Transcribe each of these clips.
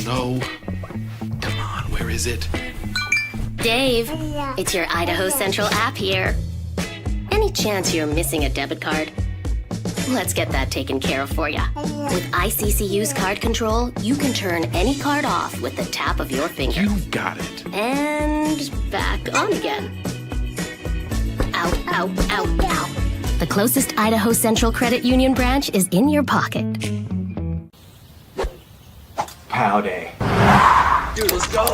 No. Come on, where is it? Dave, it's your Idaho Central app here. Any chance you're missing a debit card? Let's get that taken care of for you. With ICCU's card control, you can turn any card off with the tap of your finger. You've got it. And back on again. Out, out, out, out. The closest Idaho Central Credit Union branch is in your pocket. Pow day. Dude, let's go.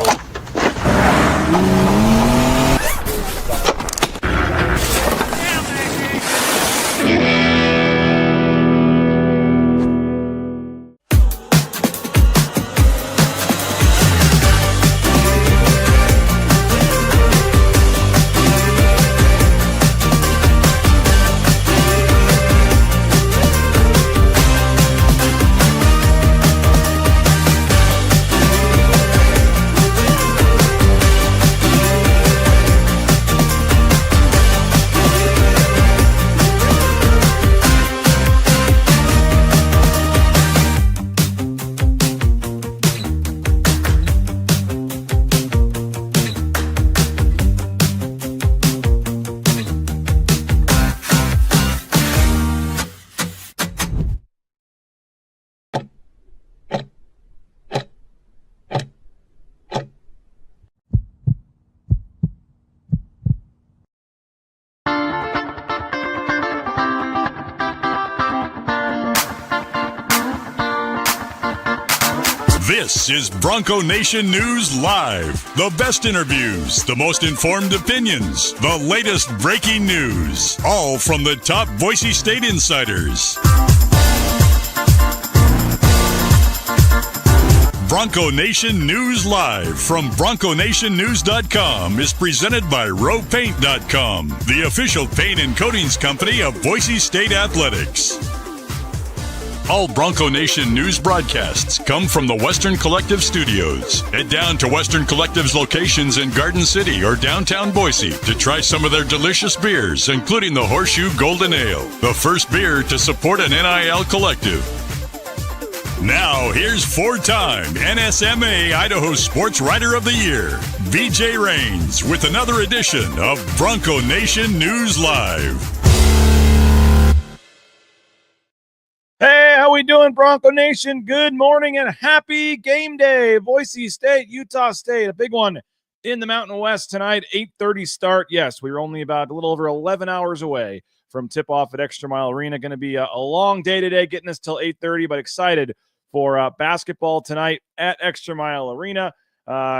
This is Bronco Nation News Live. The best interviews, the most informed opinions, the latest breaking news, all from the top Boise State insiders. Bronco Nation News Live from BroncoNationNews.com is presented by RowPaint.com, the official paint and coatings company of Boise State Athletics. All Bronco Nation news broadcasts come from the Western Collective Studios. Head down to Western Collective's locations in Garden City or downtown Boise to try some of their delicious beers, including the Horseshoe Golden Ale, the first beer to support an NIL collective. Now, here's four-time NSMA Idaho Sports Writer of the Year, BJ Rains, with another edition of Bronco Nation News Live. Hey, how we doing, Bronco Nation? Good morning and happy game day. Boise State-Utah State, a big one in the Mountain West tonight, 8:30 start. Yes, we were only about a little over 11 hours away from tip-off at Extra Mile Arena. Going to be a long day today, getting us till 8:30, but excited for basketball tonight at Extra Mile Arena.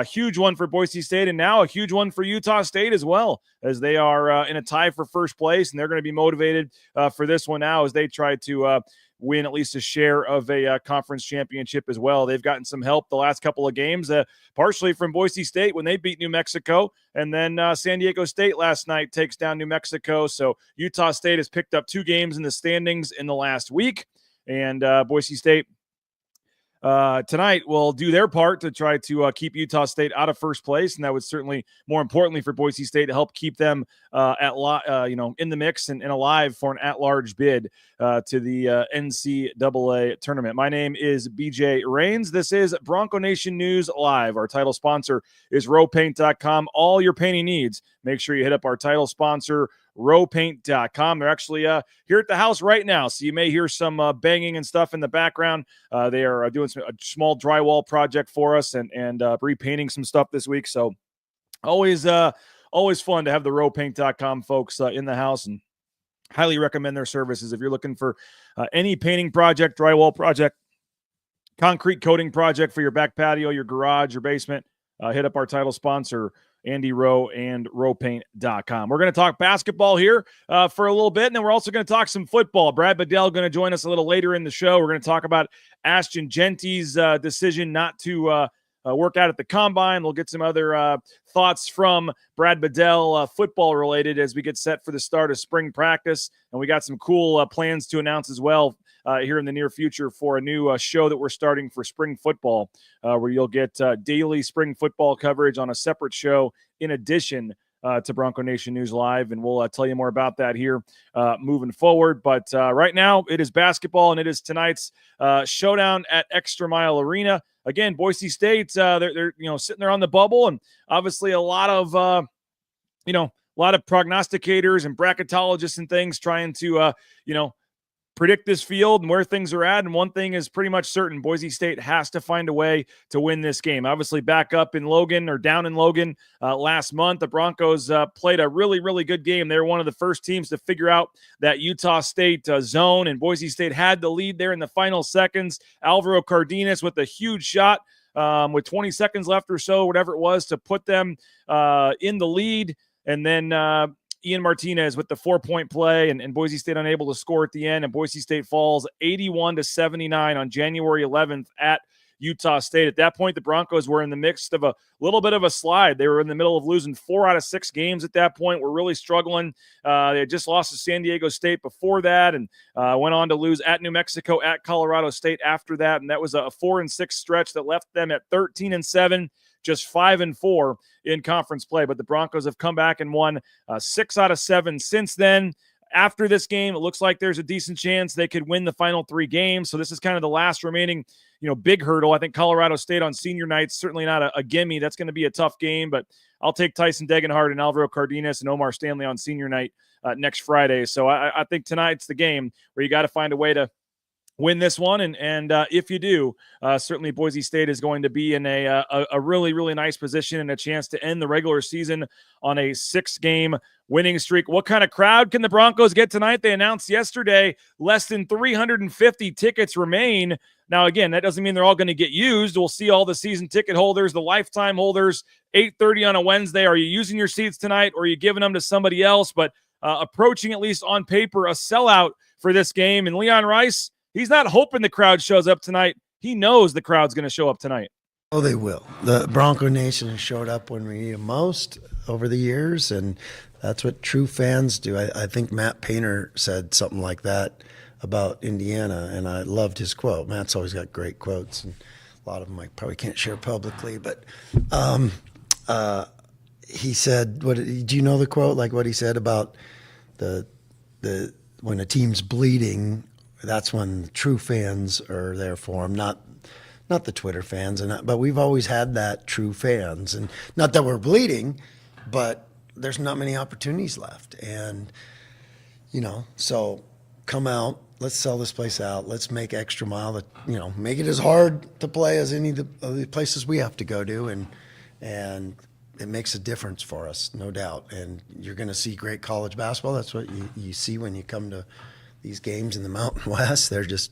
Huge one for Boise State, and now a huge one for Utah State as well, as they are in a tie for first place, and they're going to be motivated for this one now as they try to win at least a share of a conference championship as well. They've gotten some help the last couple of games, partially from Boise State when they beat New Mexico, and then San Diego State last night takes down New Mexico. So Utah State has picked up 2 games in the standings in the last week, and Boise State tonight will do their part to try to keep Utah State out of first place, and that would certainly, more importantly, for Boise State to help keep them in the mix and alive for an at-large bid to the NCAA tournament. My name is BJ Rains. This is Bronco Nation News Live. Our title sponsor is RowPaint.com. All your painting needs, make sure you hit up our title sponsor, RowPaint.com. They're actually here at the house right now, so you may hear some banging and stuff in the background. They are doing a small drywall project for us and repainting some stuff this week. So always fun to have the RowPaint.com folks in the house, and highly recommend their services if you're looking for any painting project, drywall project, concrete coating project for your back patio, your garage, your basement. Hit up our title sponsor, Andy Rowe and RowPaint.com. We're going to talk basketball here for a little bit, and then we're also going to talk some football. Brad Badell going to join us a little later in the show. We're going to talk about Ashton Jeanty's decision not to work out at the Combine. We'll get some other thoughts from Brad Badell, football related, as we get set for the start of spring practice. And we got some cool plans to announce as well here in the near future for a new show that we're starting for spring football, where you'll get daily spring football coverage on a separate show in addition to Bronco Nation News Live, and we'll tell you more about that here moving forward. But right now, it is basketball, and it is tonight's showdown at Extra Mile Arena. Again, Boise State, they're sitting there on the bubble, and obviously a lot of a lot of prognosticators and bracketologists and things trying to predict this field and where things are at. And one thing is pretty much certain: Boise State has to find a way to win this game. Obviously, back up in Logan or down in Logan last month, the Broncos played a really, really good game. They were one of the first teams to figure out that Utah State zone, and Boise State had the lead there in the final seconds. Alvaro Cardenas with a huge shot with 20 seconds left or so, whatever it was, to put them in the lead. And then Ian Martinez with the 4-point play, and Boise State unable to score at the end, and Boise State falls 81-79 on January 11th at Utah State. At that point, the Broncos were in the midst of a little bit of a slide. They were in the middle of losing 4 out of 6 games at that point. We're really struggling. They had just lost to San Diego State before that, and went on to lose at New Mexico, at Colorado State after that, and that was a 4-6 stretch that left them at 13-7. Just 5-4 in conference play. But the Broncos have come back and won 6 out of 7 since then. After this game, it looks like there's a decent chance they could win the final 3 games. So this is kind of the last remaining, big hurdle. I think Colorado State on senior night, certainly not a gimme. That's going to be a tough game, but I'll take Tyson Degenhardt and Alvaro Cardenas and Omar Stanley on senior night next Friday. So I think tonight's the game where you got to find a way to win this one, and if you do, certainly Boise State is going to be in a really, really nice position and a chance to end the regular season on a 6-game winning streak. What kind of crowd can the Broncos get tonight? They announced yesterday less than 350 tickets remain. Now, again, that doesn't mean they're all going to get used. We'll see all the season ticket holders, the lifetime holders, 8:30 on a Wednesday. Are you using your seats tonight, or are you giving them to somebody else? But approaching, at least on paper, a sellout for this game. And Leon Rice, he's not hoping the crowd shows up tonight. He knows the crowd's going to show up tonight. Oh, they will. The Bronco Nation has showed up when we need them most over the years, and that's what true fans do. I think Matt Painter said something like that about Indiana, and I loved his quote. Matt's always got great quotes, and a lot of them I probably can't share publicly, but he said, do you know the quote? Like what he said about the when a team's bleeding, that's when the true fans are there for them, not the Twitter fans. But we've always had that true fans, and not that we're bleeding, but there's not many opportunities left. And, so come out, let's sell this place out. Let's make Extra Mile, make it as hard to play as any of the places we have to go to. And it makes a difference for us, no doubt. And you're going to see great college basketball. That's what you see when you come to these games in the Mountain West. They're just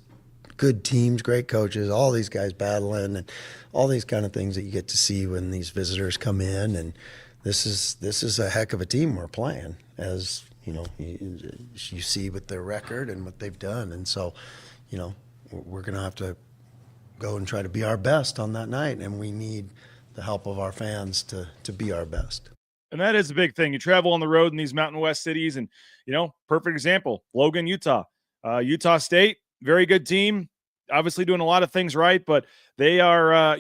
good teams, great coaches, all these guys battling, and all these kind of things that you get to see when these visitors come in. And this is a heck of a team we're playing, as you see with their record and what they've done. And so, we're going to have to go and try to be our best on that night, and we need the help of our fans to be our best. And that is a big thing. You travel on the road in these Mountain West cities, and, perfect example, Logan, Utah. Utah State, very good team, obviously doing a lot of things right, but they are,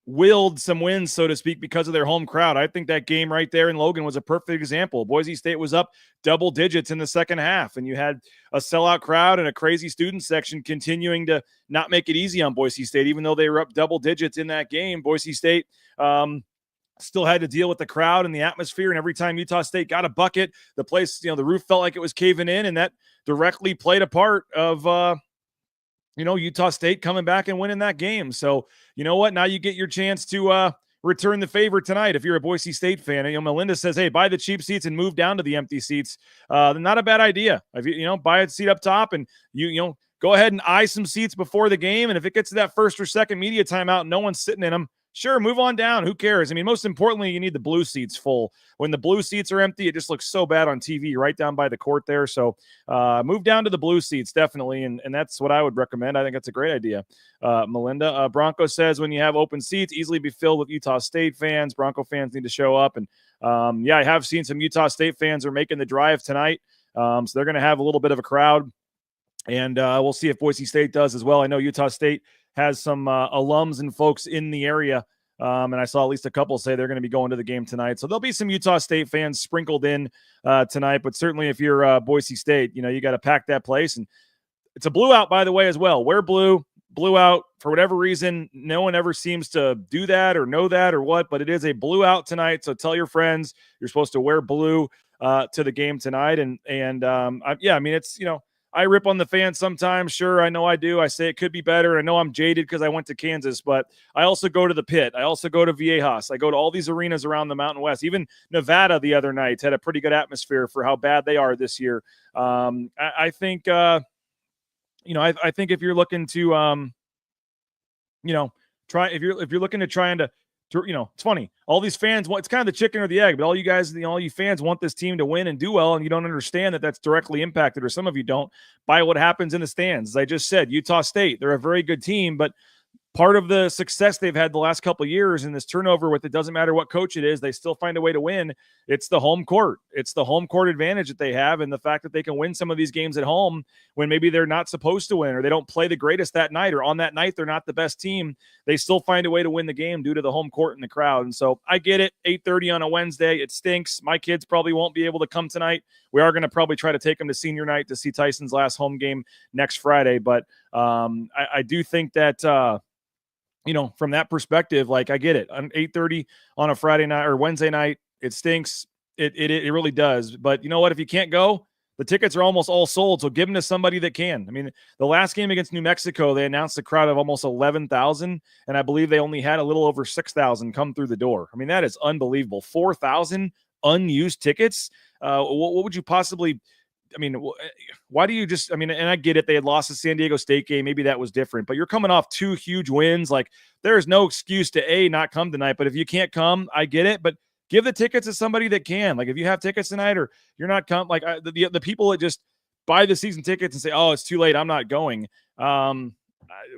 willed some wins, so to speak, because of their home crowd. I think that game right there in Logan was a perfect example. Boise State was up double digits in the second half, and you had a sellout crowd and a crazy student section continuing to not make it easy on Boise State. Even though they were up double digits in that game, Boise State still had to deal with the crowd and the atmosphere. And every time Utah State got a bucket, the place, the roof felt like it was caving in, and that directly played a part of, Utah State coming back and winning that game. So, you know what? Now you get your chance to return the favor tonight if you're a Boise State fan. Melinda says, hey, buy the cheap seats and move down to the empty seats. Not a bad idea. If buy a seat up top, and you go ahead and eye some seats before the game. And if it gets to that first or second media timeout and no one's sitting in them, sure, move on down. Who cares? I mean, most importantly, you need the blue seats full. When the blue seats are empty, it just looks so bad on TV right down by the court there. So move down to the blue seats, definitely. And that's what I would recommend. I think that's a great idea. Melinda, Bronco says when you have open seats, easily be filled with Utah State fans. Bronco fans need to show up. And I have seen some Utah State fans are making the drive tonight. So they're going to have a little bit of a crowd. And we'll see if Boise State does as well. I know Utah State has some alums and folks in the area And I saw at least a couple say they're going to be going to the game tonight. So there'll be some Utah State fans sprinkled in tonight. But certainly if you're Boise State, you got to pack that place. And it's a blue out, by the way, as well. Wear blue out for whatever reason. No one ever seems to do that or know that or what, but it is a blue out tonight. So tell your friends you're supposed to wear blue to the game tonight. It's, I rip on the fans sometimes. Sure, I know I do. I say it could be better. I know I'm jaded because I went to Kansas, but I also go to the Pit. I also go to Viejas. I go to all these arenas around the Mountain West. Even Nevada the other night had a pretty good atmosphere for how bad they are this year. I think, I think if you're looking to, if you're looking to trying to, it's funny. All these fans want, it's kind of the chicken or the egg, but all you guys, all you fans want this team to win and do well, and you don't understand that that's directly impacted, or some of you don't, by what happens in the stands. As I just said, Utah State, they're a very good team, but part of the success they've had the last couple of years in this turnover with, it doesn't matter what coach it is, they still find a way to win. It's the home court. It's the home court advantage that they have, and the fact that they can win some of these games at home when maybe they're not supposed to win, or they don't play the greatest that night, or on that night they're not the best team. They still find a way to win the game due to the home court and the crowd. And so I get it. 8:30 on a Wednesday. It stinks. My kids probably won't be able to come tonight. We are going to probably try to take them to senior night to see Tyson's last home game next Friday. But I do think that, from that perspective, like, I get it. 8:30 on a Friday night or Wednesday night, it stinks. It really does. But you know what? If you can't go, the tickets are almost all sold. So give them to somebody that can. I mean, the last game against New Mexico, they announced a crowd of almost 11,000, and I believe they only had a little over 6,000 come through the door. I mean, that is unbelievable. 4,000 unused tickets. What would you possibly? I mean, why do you just, and I get it. They had lost the San Diego State game. Maybe that was different, but you're coming off 2 huge wins. Like, there's no excuse to not come tonight, but if you can't come, I get it. But give the tickets to somebody that can. Like, if you have tickets tonight, or you're not like the people that just buy the season tickets and say, oh, it's too late, I'm not going.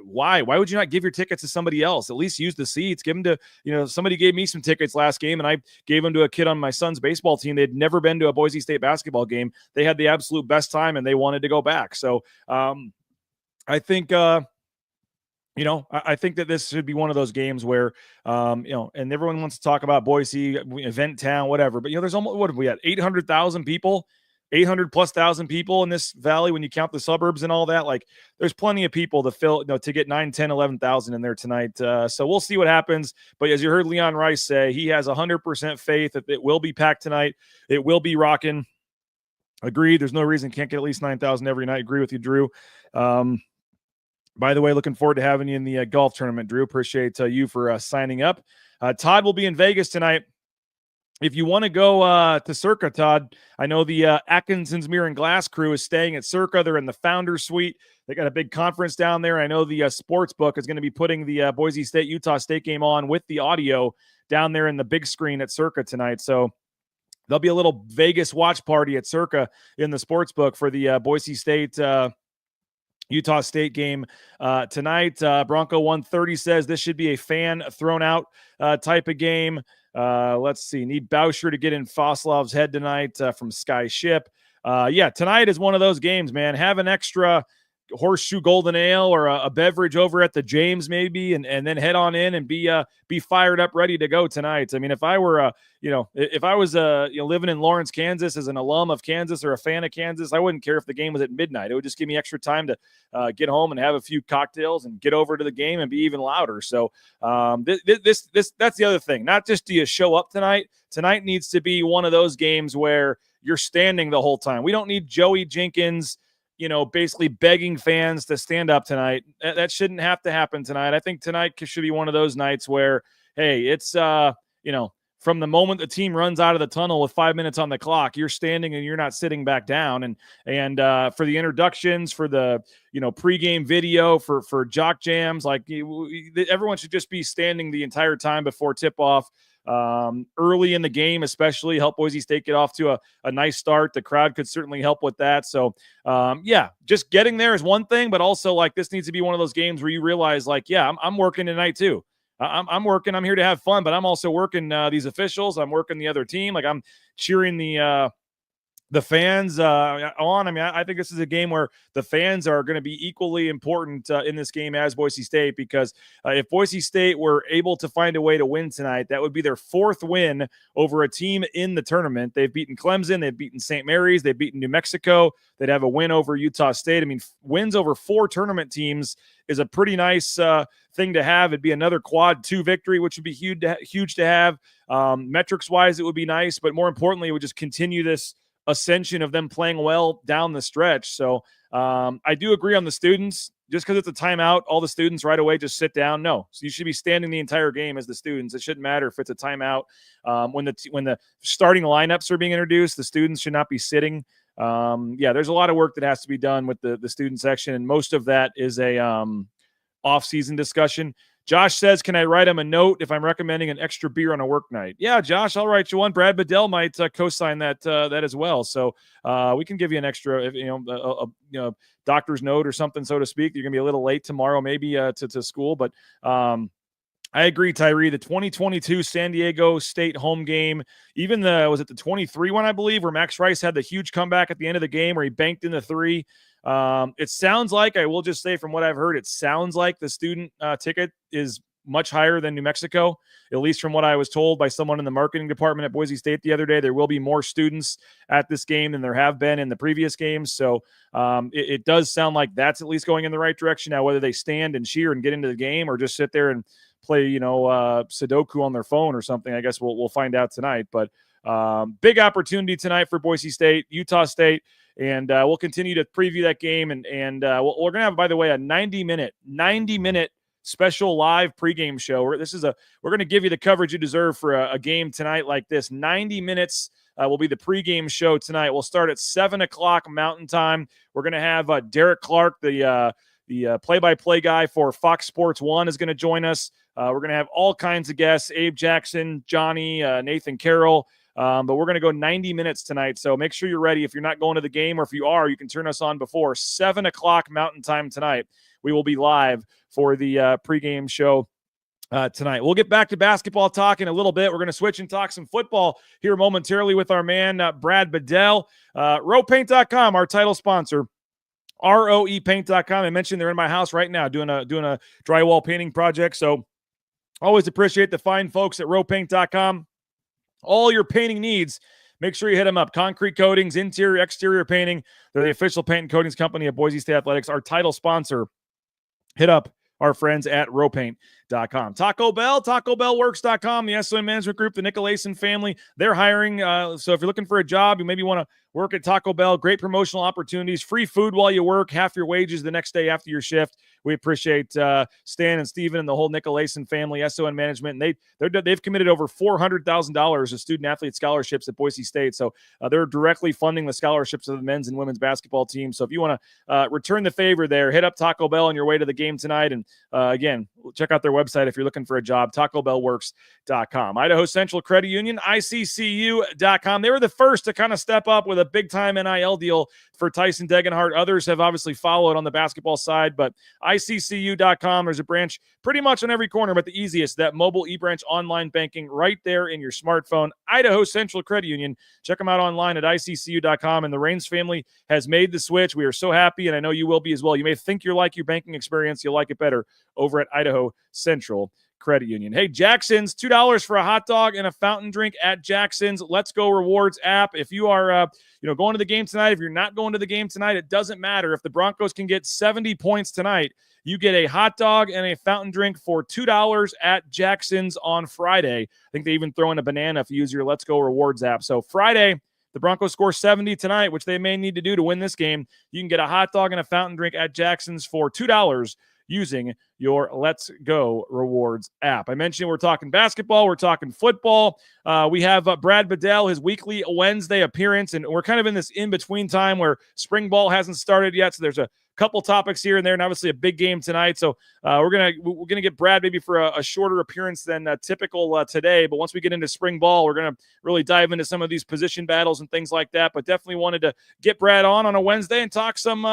Why would you not give your tickets to somebody else? At least use the seats. Give them to, somebody gave me some tickets last game, and I gave them to a kid on my son's baseball team. They'd never been to a Boise State basketball game. They had the absolute best time, and they wanted to go back. So I think, I think that this should be one of those games where, and everyone wants to talk about Boise, event town, whatever. But, there's almost, what have we had? 800,000 people. 800,000+ people in this valley when you count the suburbs and all that. Like, there's plenty of people to fill, to get 9, 10, 11,000 in there tonight. So we'll see what happens. But as you heard Leon Rice say, he has 100% faith that it will be packed tonight. It will be rocking. Agreed. There's no reason can't get at least 9,000 every night. Agree with you, Drew. By the way, looking forward to having you in the golf tournament, Drew. Appreciate you for signing up. Todd will be in Vegas tonight. If you want to go to Circa, Todd, I know the Atkinson's Mirror and Glass crew is staying at Circa. They're in the Founders Suite. They got a big conference down there. I know the sports book is going to be putting the Boise State-Utah State game on with the audio down there in the big screen at Circa tonight. So there'll be a little Vegas watch party at Circa in the sports book for the Boise State Utah State game tonight. Bronco 130 says this should be a fan thrown out type of game. Let's see. Need Bauscher to get in Foslov's head tonight from Sky Ship. Tonight is one of those games, man. Have an extra Horseshoe Golden Ale or a beverage over at the James maybe, and then head on in and be fired up, ready to go tonight. I mean, if I were if I was living in Lawrence, Kansas, as an alum of Kansas or a fan of Kansas, I wouldn't care if the game was at midnight. It would just give me extra time to get home and have a few cocktails and get over to the game and be even louder. So that's the other thing. Not just do you show up tonight. Tonight needs to be one of those games where you're standing the whole time. We don't need Joey Jenkins basically begging fans to stand up tonight. That shouldn't have to happen tonight. I think tonight should be one of those nights where, hey, it's, from the moment the team runs out of the tunnel with 5 minutes on the clock, you're standing and you're not sitting back down. And for the introductions, for the, pregame video, for jock jams, like everyone should just be standing the entire time before tip off. Early in the game, especially help Boise State get off to a nice start. The crowd could certainly help with that. So, just getting there is one thing, but also like this needs to be one of those games where you realize like, yeah, I'm working tonight too. I'm working. I'm here to have fun, but I'm also working these officials. I'm working the other team. Like I'm cheering the the fans I think this is a game where the fans are going to be equally important in this game as Boise State, because if Boise State were able to find a way to win tonight, that would be their 4th win over a team in the tournament. They've beaten Clemson, they've beaten St. Mary's, they've beaten New Mexico, they'd have a win over Utah State. I mean, wins over 4 tournament teams is a pretty nice thing to have. It'd be another quad 2 victory, which would be huge to have. Metrics wise, it would be nice, but more importantly, it would just continue this ascension of them playing well down the stretch. So I do agree on the students. Just because it's a timeout, all the students right away just sit down. No, so you should be standing the entire game as the students. It shouldn't matter if it's a timeout. When the starting lineups are being introduced, the students should not be sitting. There's a lot of work that has to be done with the student section, and most of that is a off-season discussion. Josh says, can I write him a note if I'm recommending an extra beer on a work night? Yeah, Josh, I'll write you one. Brad Badell might co-sign that as well. So we can give you an extra, a doctor's note or something, so to speak. You're going to be a little late tomorrow, maybe to school. But I agree, Tyree. The 2022 San Diego State home game, even was it the 23 one, I believe, where Max Rice had the huge comeback at the end of the game where he banked in the 3. It sounds like, I will just say from what I've heard, it sounds like the student ticket is much higher than New Mexico, at least from what I was told by someone in the marketing department at Boise State the other day. There will be more students at this game than there have been in the previous games. So it does sound like that's at least going in the right direction. Now, whether they stand and cheer and get into the game or just sit there and play, Sudoku on their phone or something, I guess we'll find out tonight. But big opportunity tonight for Boise State, Utah State. And we'll continue to preview that game. And we're going to have, by the way, a 90-minute special live pregame show. We're going to give you the coverage you deserve for a game tonight like this. 90 minutes will be the pregame show tonight. We'll start at 7:00 Mountain Time. We're going to have Derek Clark, the play-by-play guy for Fox Sports 1, is going to join us. We're going to have all kinds of guests: Abe Jackson, Johnny, Nathan Carroll. But we're going to go 90 minutes tonight, so make sure you're ready. If you're not going to the game, or if you are, you can turn us on before 7:00 Mountain Time tonight. We will be live for the pregame show tonight. We'll get back to basketball talk in a little bit. We're going to switch and talk some football here momentarily with our man, Brad Badell. RoePaint.com, our title sponsor. ROEPaint.com. I mentioned they're in my house right now doing a drywall painting project, so always appreciate the fine folks at RoePaint.com. All your painting needs, make sure you hit them up. Concrete coatings, interior, exterior painting. They're the official paint and coatings company of Boise State Athletics, our title sponsor. Hit up our friends at RoePaint.com. Taco Bell, TacoBellWorks.com, the SON Management Group, the Nicolason family. They're hiring. So if you're looking for a job, you maybe want to work at Taco Bell. Great promotional opportunities, free food while you work, half your wages the next day after your shift. We appreciate Stan and Steven and the whole Nicolason family, SON Management. And they've committed over $400,000 of student-athlete scholarships at Boise State. So they're directly funding the scholarships of the men's and women's basketball team. So if you want to return the favor there, hit up Taco Bell on your way to the game tonight. And again, check out their website if you're looking for a job, TacoBellWorks.com. Idaho Central Credit Union, ICCU.com. They were the first to kind of step up with a big-time NIL deal for Tyson Degenhart. Others have obviously followed on the basketball side, but ICCU.com, there's a branch pretty much on every corner, but the easiest, that mobile eBranch online banking right there in your smartphone. Idaho Central Credit Union. Check them out online at ICCU.com, and the Raines family has made the switch. We are so happy, and I know you will be as well. You may think you like your banking experience. You'll like it better over at Idaho Central Credit Union. Hey, Jackson's, $2 for a hot dog and a fountain drink at Jackson's Let's Go Rewards app. If you are going to the game tonight, if you're not going to the game tonight, it doesn't matter. If the Broncos can get 70 points tonight, you get a hot dog and a fountain drink for $2 at Jackson's on Friday. I think they even throw in a banana if you use your Let's Go Rewards app. So Friday, the Broncos score 70 tonight, which they may need to do to win this game. You can get a hot dog and a fountain drink at Jackson's for $2 using your Let's Go Rewards app. I mentioned we're talking basketball, we're talking football. We have Brad Badell, his weekly Wednesday appearance, and we're kind of in this in-between time where spring ball hasn't started yet, so there's a couple topics here and there, and obviously a big game tonight. So we're gonna get Brad maybe for a shorter appearance than typical today. But once we get into spring ball, we're gonna really dive into some of these position battles and things like that. But definitely wanted to get Brad on a Wednesday and talk some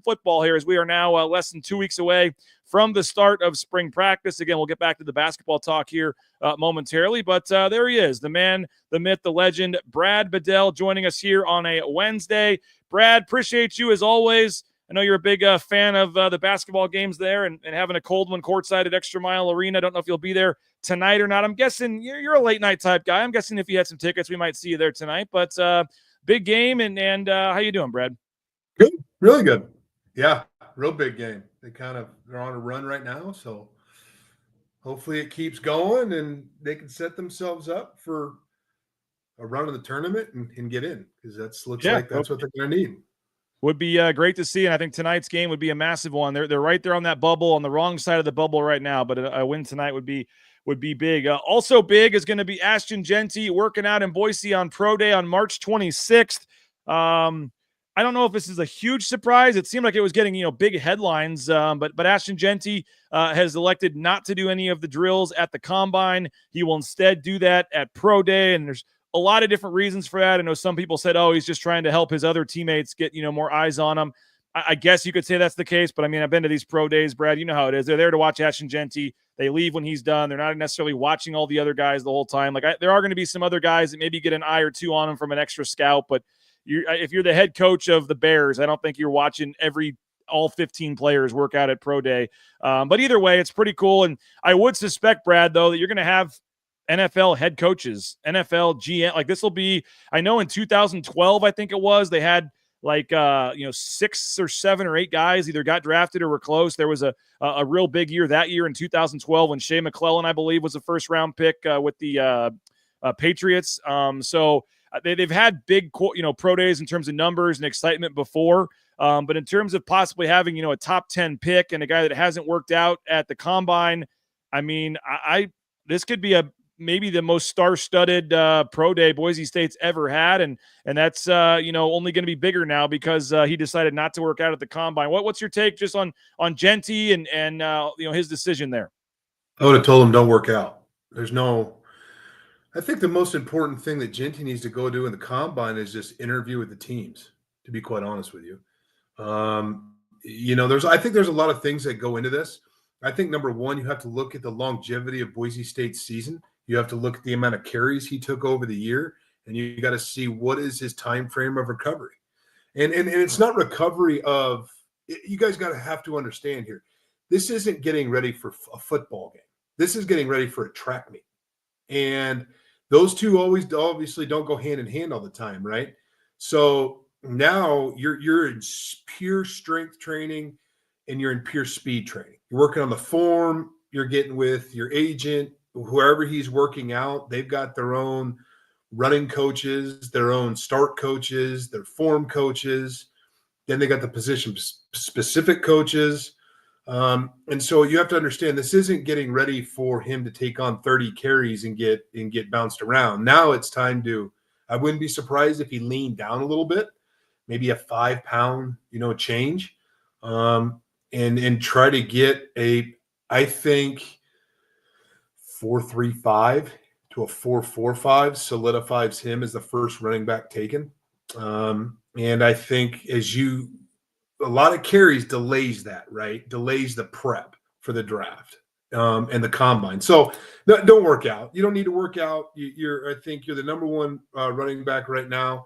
football here, as we are now less than 2 weeks away from the start of spring practice. Again, we'll get back to the basketball talk here momentarily, but there he is, the man, the myth, the legend, Brad Badell, joining us here on a Wednesday. Brad, appreciate you as always. I know you're a big fan of the basketball games there and having a cold one courtside at Extra Mile Arena. I don't know if you'll be there tonight or not. I'm guessing you're a late night type guy. I'm guessing if you had some tickets, we might see you there tonight. But big game, and how you doing, Brad? Good, really good. Yeah, real big game. They're on a run right now, so hopefully it keeps going and they can set themselves up for a run in the tournament and get in, because looks like that's what they're going to need. Would be great to see, and I think tonight's game would be a massive one. They're right there on that bubble, on the wrong side of the bubble right now, but a win tonight would be big. Also big is going to be Ashton Jeanty working out in Boise on Pro Day on March 26th. I don't know if this is a huge surprise. It seemed like it was getting, big headlines, but Ashton Jeanty has elected not to do any of the drills at the Combine. He will instead do that at Pro Day, and there's a lot of different reasons for that. I know some people said, he's just trying to help his other teammates get, more eyes on him. I guess you could say that's the case, but I mean, I've been to these pro days, Brad. You know how it is. They're there to watch Ashton Jeanty. They leave when he's done. They're not necessarily watching all the other guys the whole time. There are going to be some other guys that maybe get an eye or two on him from an extra scout, but if you're the head coach of the Bears, I don't think you're watching all 15 players work out at Pro Day. But either way, it's pretty cool. And I would suspect, Brad, though, that you're going to have NFL head coaches, NFL GM. This will be, I know in 2012, I think it was, they had 6 or 7 or 8 guys either got drafted or were close. There was a real big year that year in 2012 when Shea McClellan, I believe, was a first round pick with the Patriots. So they've had big, pro days in terms of numbers and excitement before. But in terms of possibly having, a top 10 pick and a guy that hasn't worked out at the Combine, I mean, this could be maybe the most star-studded pro day Boise State's ever had, and that's only going to be bigger now because he decided not to work out at the Combine. What's your take just on Jeanty and his decision there? I would have told him don't work out. I think the most important thing that Jeanty needs to go do in the Combine is just interview with the teams, to be quite honest with you. I think there's a lot of things that go into this. I think number one, you have to look at the longevity of Boise State's season. You have to look at the amount of carries he took over the year, and you got to see what is his time frame of recovery. And it's not recovery of – you guys have to understand here. This isn't getting ready for a football game. This is getting ready for a track meet. And those two obviously don't go hand in hand all the time, right? So now you're in pure strength training and you're in pure speed training. You're working on the form. You're getting with your agent, whoever he's working out. They've got their own running coaches, their own start coaches, their form coaches. Then they got the position specific coaches. And so you have to understand this isn't getting ready for him to take on 30 carries and get bounced around. Now it's time I wouldn't be surprised if he leaned down a little bit, maybe a 5-pound, change, and try to get I think 4.35 to a 4.45 solidifies him as the first running back taken. And I think a lot of carries delays that, right? Delays the prep for the draft and the Combine. So don't work out. You don't need to work out. I think you're the number one running back right now.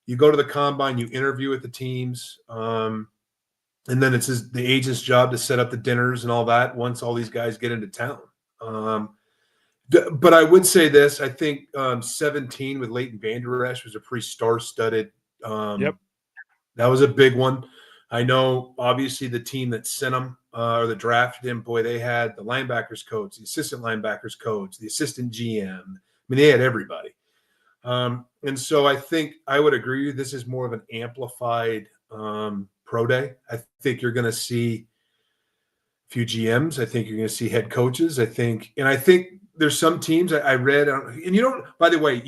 You go to the Combine, you interview with the teams, and then it's the agent's job to set up the dinners and all that once all these guys get into town. But I would say this. I think 17 with Leighton Vander Esch was a pretty star-studded. Yep. That was a big one. I know, obviously, the team that sent him or that drafted him, boy, they had the linebackers coach, the assistant linebackers coach, the assistant GM. I mean, they had everybody. And so I think I would agree this is more of an amplified pro day. I think you're going to see a few GMs. I think you're going to see head coaches. I think there's some teams I read, and by the way,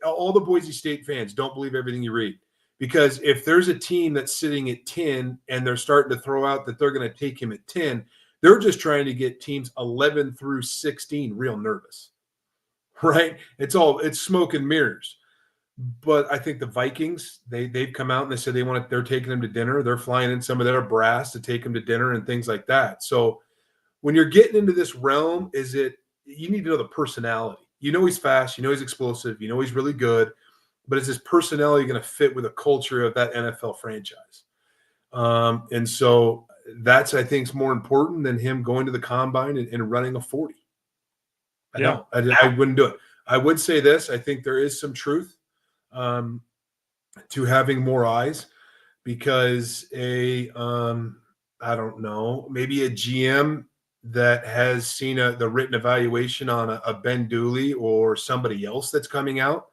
all the Boise State fans don't believe everything you read. Because if there's a team that's sitting at 10 and they're starting to throw out that they're going to take him at 10, they're just trying to get teams 11 through 16 real nervous, right? It's smoke and mirrors. But I think the Vikings, they've come out and they said they're taking him to dinner. They're flying in some of their brass to take him to dinner and things like that. So when you're getting into this realm, you need to know the personality. You know he's fast, you know he's explosive, you know he's really good, but is his personality going to fit with the culture of that NFL franchise? And so that's, I think, is more important than him going to the combine and running a 40. I wouldn't do it. I would say this. I think there is some truth to having more eyes, because I don't know, maybe a GM that has seen the written evaluation on a Ben Dooley or somebody else that's coming out,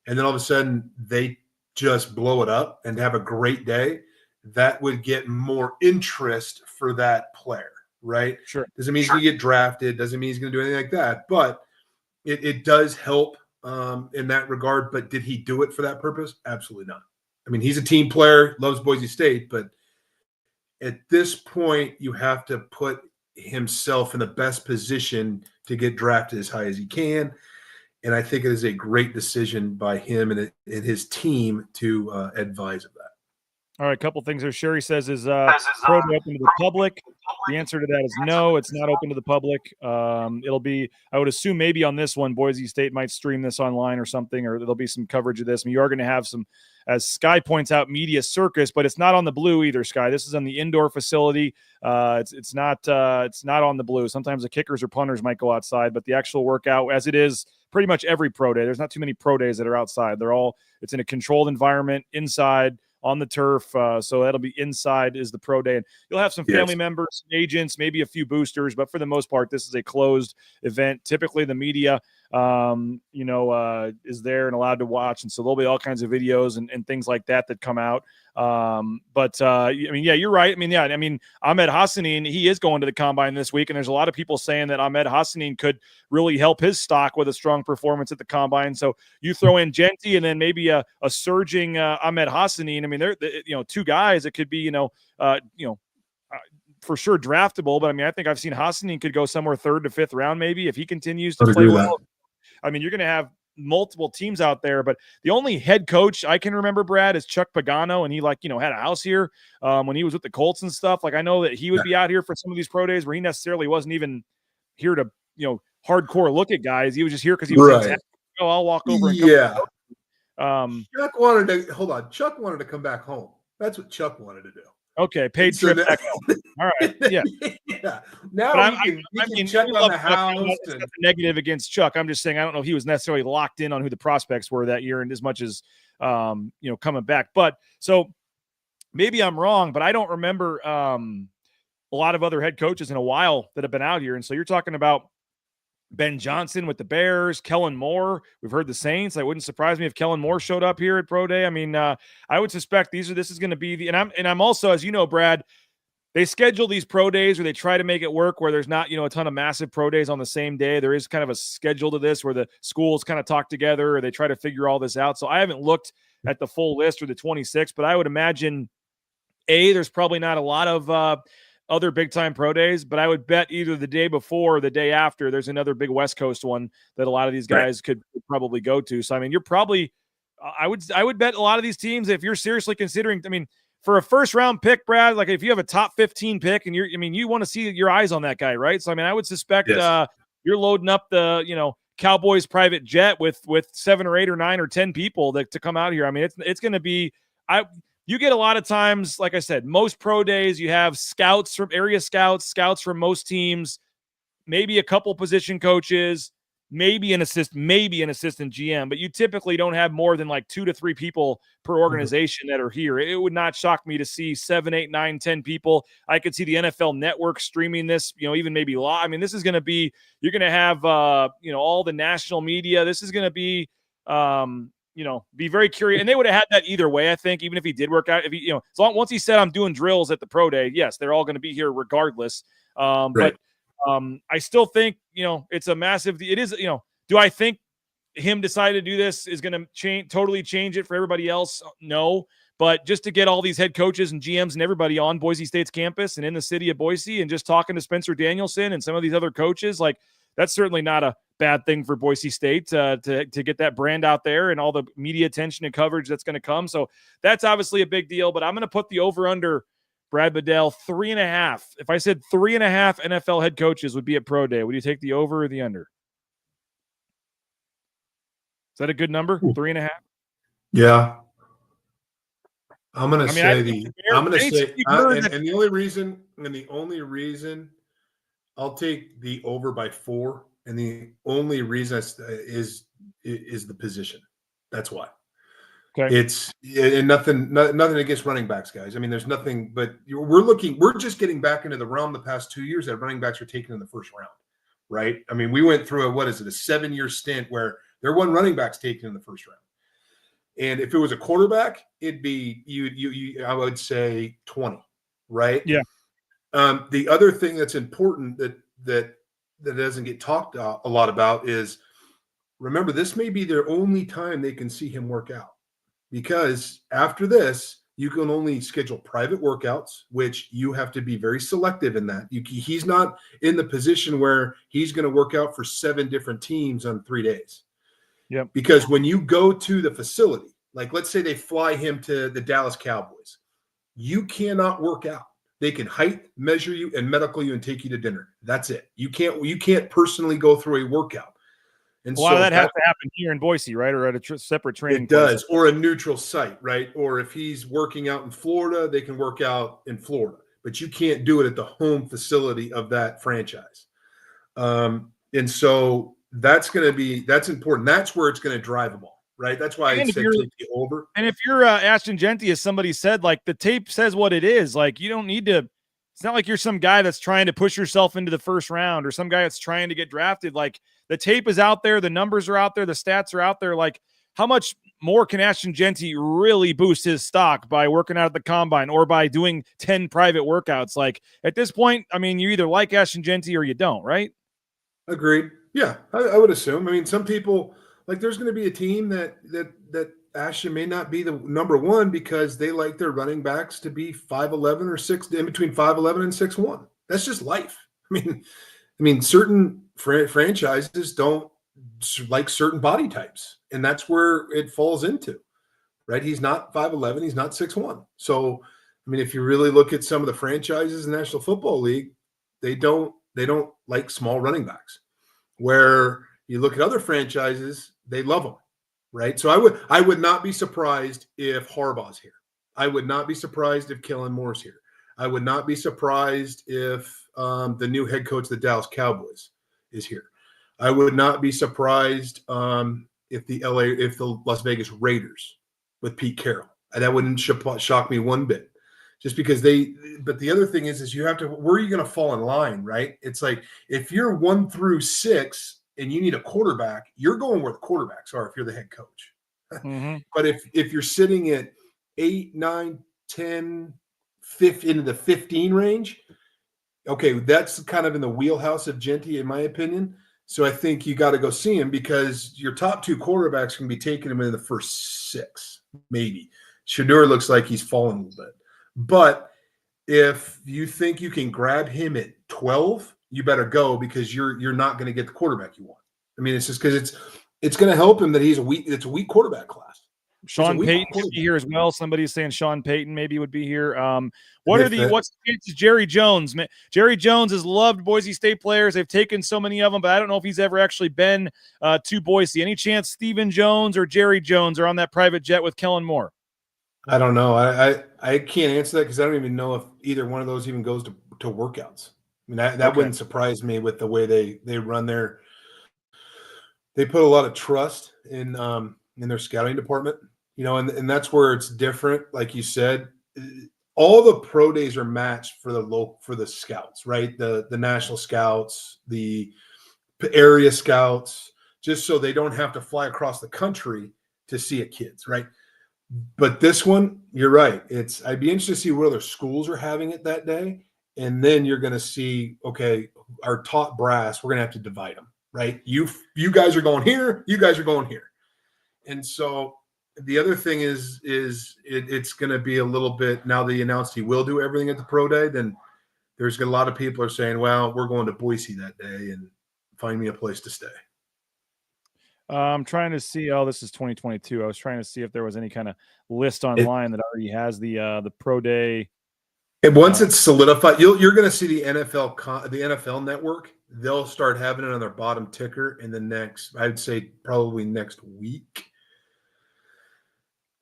and then all of a sudden they just blow it up and have a great day, that would get more interest for that player, right? Sure. Doesn't mean he's going to get drafted. Doesn't mean he's going to do anything like that. But it does help in that regard. But did he do it for that purpose? Absolutely not. I mean, he's a team player, loves Boise State, but at this point, you have to put himself in the best position to get drafted as high as he can. And I think it is a great decision by him and his team to advise of that. All right, a couple things there. Sherry says, is pro day open to the public? The answer to that is no, it's not open to the public. It'll be, I would assume maybe on this one, Boise State might stream this online or something, or there'll be some coverage of this. I mean, you are going to have some, as Sky points out, media circus, but it's not on the blue either, Sky. This is on the indoor facility. It's not on the blue. Sometimes the kickers or punters might go outside, but the actual workout, as it is pretty much every pro day, there's not too many pro days that are outside. It's in a controlled environment inside on the turf. So that'll be inside is the pro day. And you'll have some family members, agents, maybe a few boosters, but for the most part, this is a closed event. Typically the media, is there and allowed to watch. And so there'll be all kinds of videos and things like that come out. You're right. Ahmed Hassanin, he is going to the combine this week. And there's a lot of people saying that Ahmed Hassanin could really help his stock with a strong performance at the combine. So you throw in Jeanty and then maybe a surging Ahmed Hassanin. I mean, they're two guys that could be, for sure draftable. But I mean, I think I've seen Hassanin could go somewhere 3rd to 5th round, maybe, if he continues to play well. I mean, you're going to have multiple teams out there, but the only head coach I can remember, Brad, is Chuck Pagano, and he had a house here when he was with the Colts and stuff. Like, I know that he would be out here for some of these pro days where he necessarily wasn't even here to hardcore look at guys. He was just here because he was in town. I'll walk over and Chuck wanted to come back home. That's what Chuck wanted to do. Okay, paid trip back home. All right, yeah. Now we can check on the house. And negative against Chuck. I'm just saying I don't know if he was necessarily locked in on who the prospects were that year, and as much as coming back. But so maybe I'm wrong, but I don't remember a lot of other head coaches in a while that have been out here. And so you're talking about Ben Johnson with the Bears, Kellen Moore. We've heard the Saints. It wouldn't surprise me if Kellen Moore showed up here at Pro Day. I mean, I would suspect this is going to be and I'm also, as you know, Brad, they schedule these pro days or they try to make it work where there's not, a ton of massive pro days on the same day. There is kind of a schedule to this where the schools kind of talk together or they try to figure all this out. So I haven't looked at the full list or the 26, but I would imagine there's probably not a lot of other big-time pro days, but I would bet either the day before or the day after there's another big West Coast one that a lot of these guys could probably go to. So, I mean, you're probably I would bet a lot of these teams, if you're seriously considering, I mean, for a first-round pick, Brad, like if you have a top 15 pick and you want to see your eyes on that guy, right? So, I mean, I would suspect you're loading up the, Cowboys private jet with 7 or 8 or 9 or 10 people to come out here. I mean, it's going to be you get a lot of times, like I said, most pro days, you have scouts from area scouts from most teams, maybe a couple position coaches, maybe an assistant GM, but you typically don't have more than like 2 to 3 people per organization that are here. It would not shock me to see 7, 8, 9, 10 people. I could see the NFL Network streaming this, even maybe live. I mean, this is going to be, you're going to have, all the national media. This is going to be, be very curious. And they would have had that either way, I think, even if he did work out. If he, once he said, I'm doing drills at the pro day, yes, they're all going to be here regardless. But I still think, it's a massive, it is, do I think him deciding to do this is going to totally change it for everybody else? No. But just to get all these head coaches and GMs and everybody on Boise State's campus and in the city of Boise and just talking to Spencer Danielson and some of these other coaches, like, that's certainly not a bad thing for Boise State to get that brand out there and all the media attention and coverage that's going to come. So that's obviously a big deal, but I'm going to put the over under Brad Badell 3.5. If I said 3.5 NFL head coaches would be at pro day, would you take the over or the under? Is that a good number? 3.5? Yeah. I'm going to and the only reason I'll take the over by 4. And the only reason is the position. That's why. Okay. It's nothing against running backs, guys. I mean, there's nothing, but we're just getting back into the realm the past 2 years that running backs are taken in the first round, right? I mean, we went through a 7-year stint where there wasn't running backs taken in the first round. And if it was a quarterback, it'd be I would say 20, right? Yeah. The other thing that's important that doesn't get talked a lot about is, remember, this may be their only time they can see him work out, because after this, you can only schedule private workouts, which you have to be very selective in that. He's not in the position where he's going to work out for 7 different teams on 3 days. Yep. Because when you go to the facility, like let's say they fly him to the Dallas Cowboys, you cannot work out. They can height measure you and medical you and take you to dinner. That's it. You can't personally go through a workout. And a lot of that has to happen here in Boise, right? Or at a separate training place. It does, place. or a neutral site, right? Or if he's working out in Florida, they can work out in Florida. But you can't do it at the home facility of that franchise. And so that's important. That's where it's going to drive them all, right? That's why I said take the over. And if you're Ashton Jeanty, as somebody said, like, the tape says what it is. Like, you don't need to. It's not like you're some guy that's trying to push yourself into the first round or some guy that's trying to get drafted. Like, the tape is out there, the numbers are out there, the stats are out there. Like, how much more can Ashton Jeanty really boost his stock by working out at the combine or by doing 10 private workouts? Like, at this point, I mean, you either like Ashton Jeanty or you don't, right? Agreed. Yeah, I would assume. I mean, some people, like, there's going to be a team that Ashton may not be the number one because they like their running backs to be 5'11" or 6, in between 5'11" and 6'1". That's just life. I mean, certain franchises don't like certain body types, and that's where it falls into, right? He's not 5'11", he's not 6'1". So, I mean, if you really look at some of the franchises in the National Football League, they don't like small running backs. Where you look at other franchises, they love them, right? So I would not be surprised if Harbaugh's here. I would not be surprised if Kellen Moore's here. I would not be surprised if the new head coach of the Dallas Cowboys is here. I would not be surprised if the Las Vegas Raiders with Pete Carroll. That wouldn't shock me one bit. Just because but the other thing is you have to, where are you going to fall in line, right? It's like, if you're 1 through 6 and you need a quarterback, you're going where the quarterbacks are if you're the head coach. Mm-hmm. But if you're sitting at 8, 9, 10, 5 into the 15 range, okay, that's kind of in the wheelhouse of Jeanty, in my opinion. So I think you got to go see him, because your top 2 quarterbacks can be taking him in the first 6, maybe. Shedeur looks like he's fallen a little bit. But if you think you can grab him at 12, you better go, because you're not going to get the quarterback you want. I mean, it's just because it's going to help him that it's a weak quarterback class. Sean Payton should be here as well. Somebody's saying Sean Payton maybe would be here. What's the chances? Jerry Jones? Jerry Jones has loved Boise State players. They've taken so many of them, but I don't know if he's ever actually been to Boise. Any chance Stephen Jones or Jerry Jones are on that private jet with Kellen Moore? I don't know. I can't answer that, because I don't even know if either one of those even goes to workouts. I mean, that wouldn't surprise me with the way they run they put a lot of trust in their scouting department, and that's where it's different. Like you said, all the pro days are matched for the scouts, right? The national scouts, the area scouts, just so they don't have to fly across the country to see kids, right? But this one, you're right. I'd be interested to see what other schools are having it that day. And then you're going to see, okay, our top brass, we're going to have to divide them. right? You guys are going here. You guys are going here. And so the other thing is it's going to be a little bit, now that he announced he will do everything at the pro day, then there's a lot of people are saying, well, we're going to Boise that day and find me a place to stay. I'm trying to see. Oh, this is 2022. I was trying to see if there was any kind of list online that already has the pro day. And once it's solidified, you're going to see the NFL network. They'll start having it on their bottom ticker in the next, I'd say probably next week.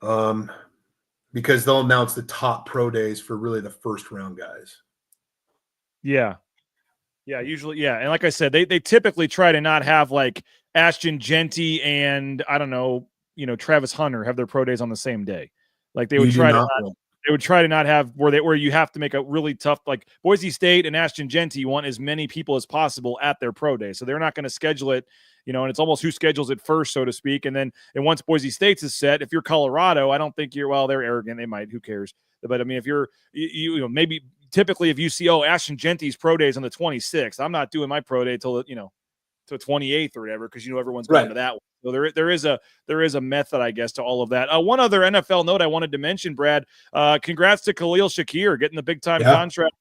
Because they'll announce the top pro days for really the first round guys. Yeah. Yeah, usually, yeah. And like I said, they typically try to not have like Ashton Jeanty and I don't know, Travis Hunter have their pro days on the same day. Like they would try to not have where you have to make a really tough, like Boise State and Ashton Jeanty want as many people as possible at their pro day. So they're not going to schedule it, and it's almost who schedules it first, so to speak. And once Boise State's is set, if you're Colorado, I don't think they're arrogant. They might, who cares? But I mean, if you're, maybe typically if you see, Ashton Jeanty's pro days on the 26th, I'm not doing my pro day till, to 28th or whatever, because everyone's going to that one. So there is a method, I guess, to all of that. One other NFL note I wanted to mention, Brad. Congrats to Khalil Shakir getting the big time contract.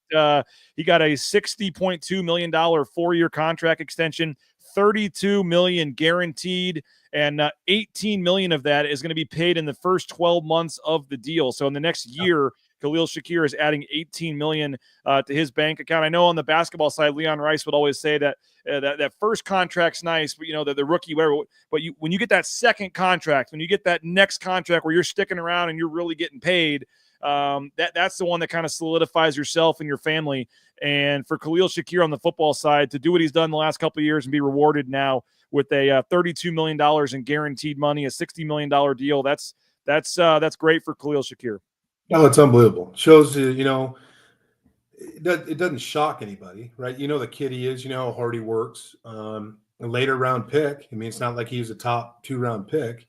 He got a $60.2 million 4-year contract extension, $32 million guaranteed, and $18 million of that is going to be paid in the first 12 months of the deal. So in the next year, Khalil Shakir is adding $18 million to his bank account. I know on the basketball side, Leon Rice would always say that that first contract's nice, but the rookie, whatever. But when you get that second contract, when you get that next contract where you're sticking around and you're really getting paid, that's the one that kind of solidifies yourself and your family. And for Khalil Shakir on the football side to do what he's done the last couple of years and be rewarded now with a $32 million in guaranteed money, a $60 million deal, that's great for Khalil Shakir. Oh, it's unbelievable. Shows it doesn't shock anybody, right? The kid he is, how hard he works. A later round pick. I mean, it's not like he was a top 2-round pick.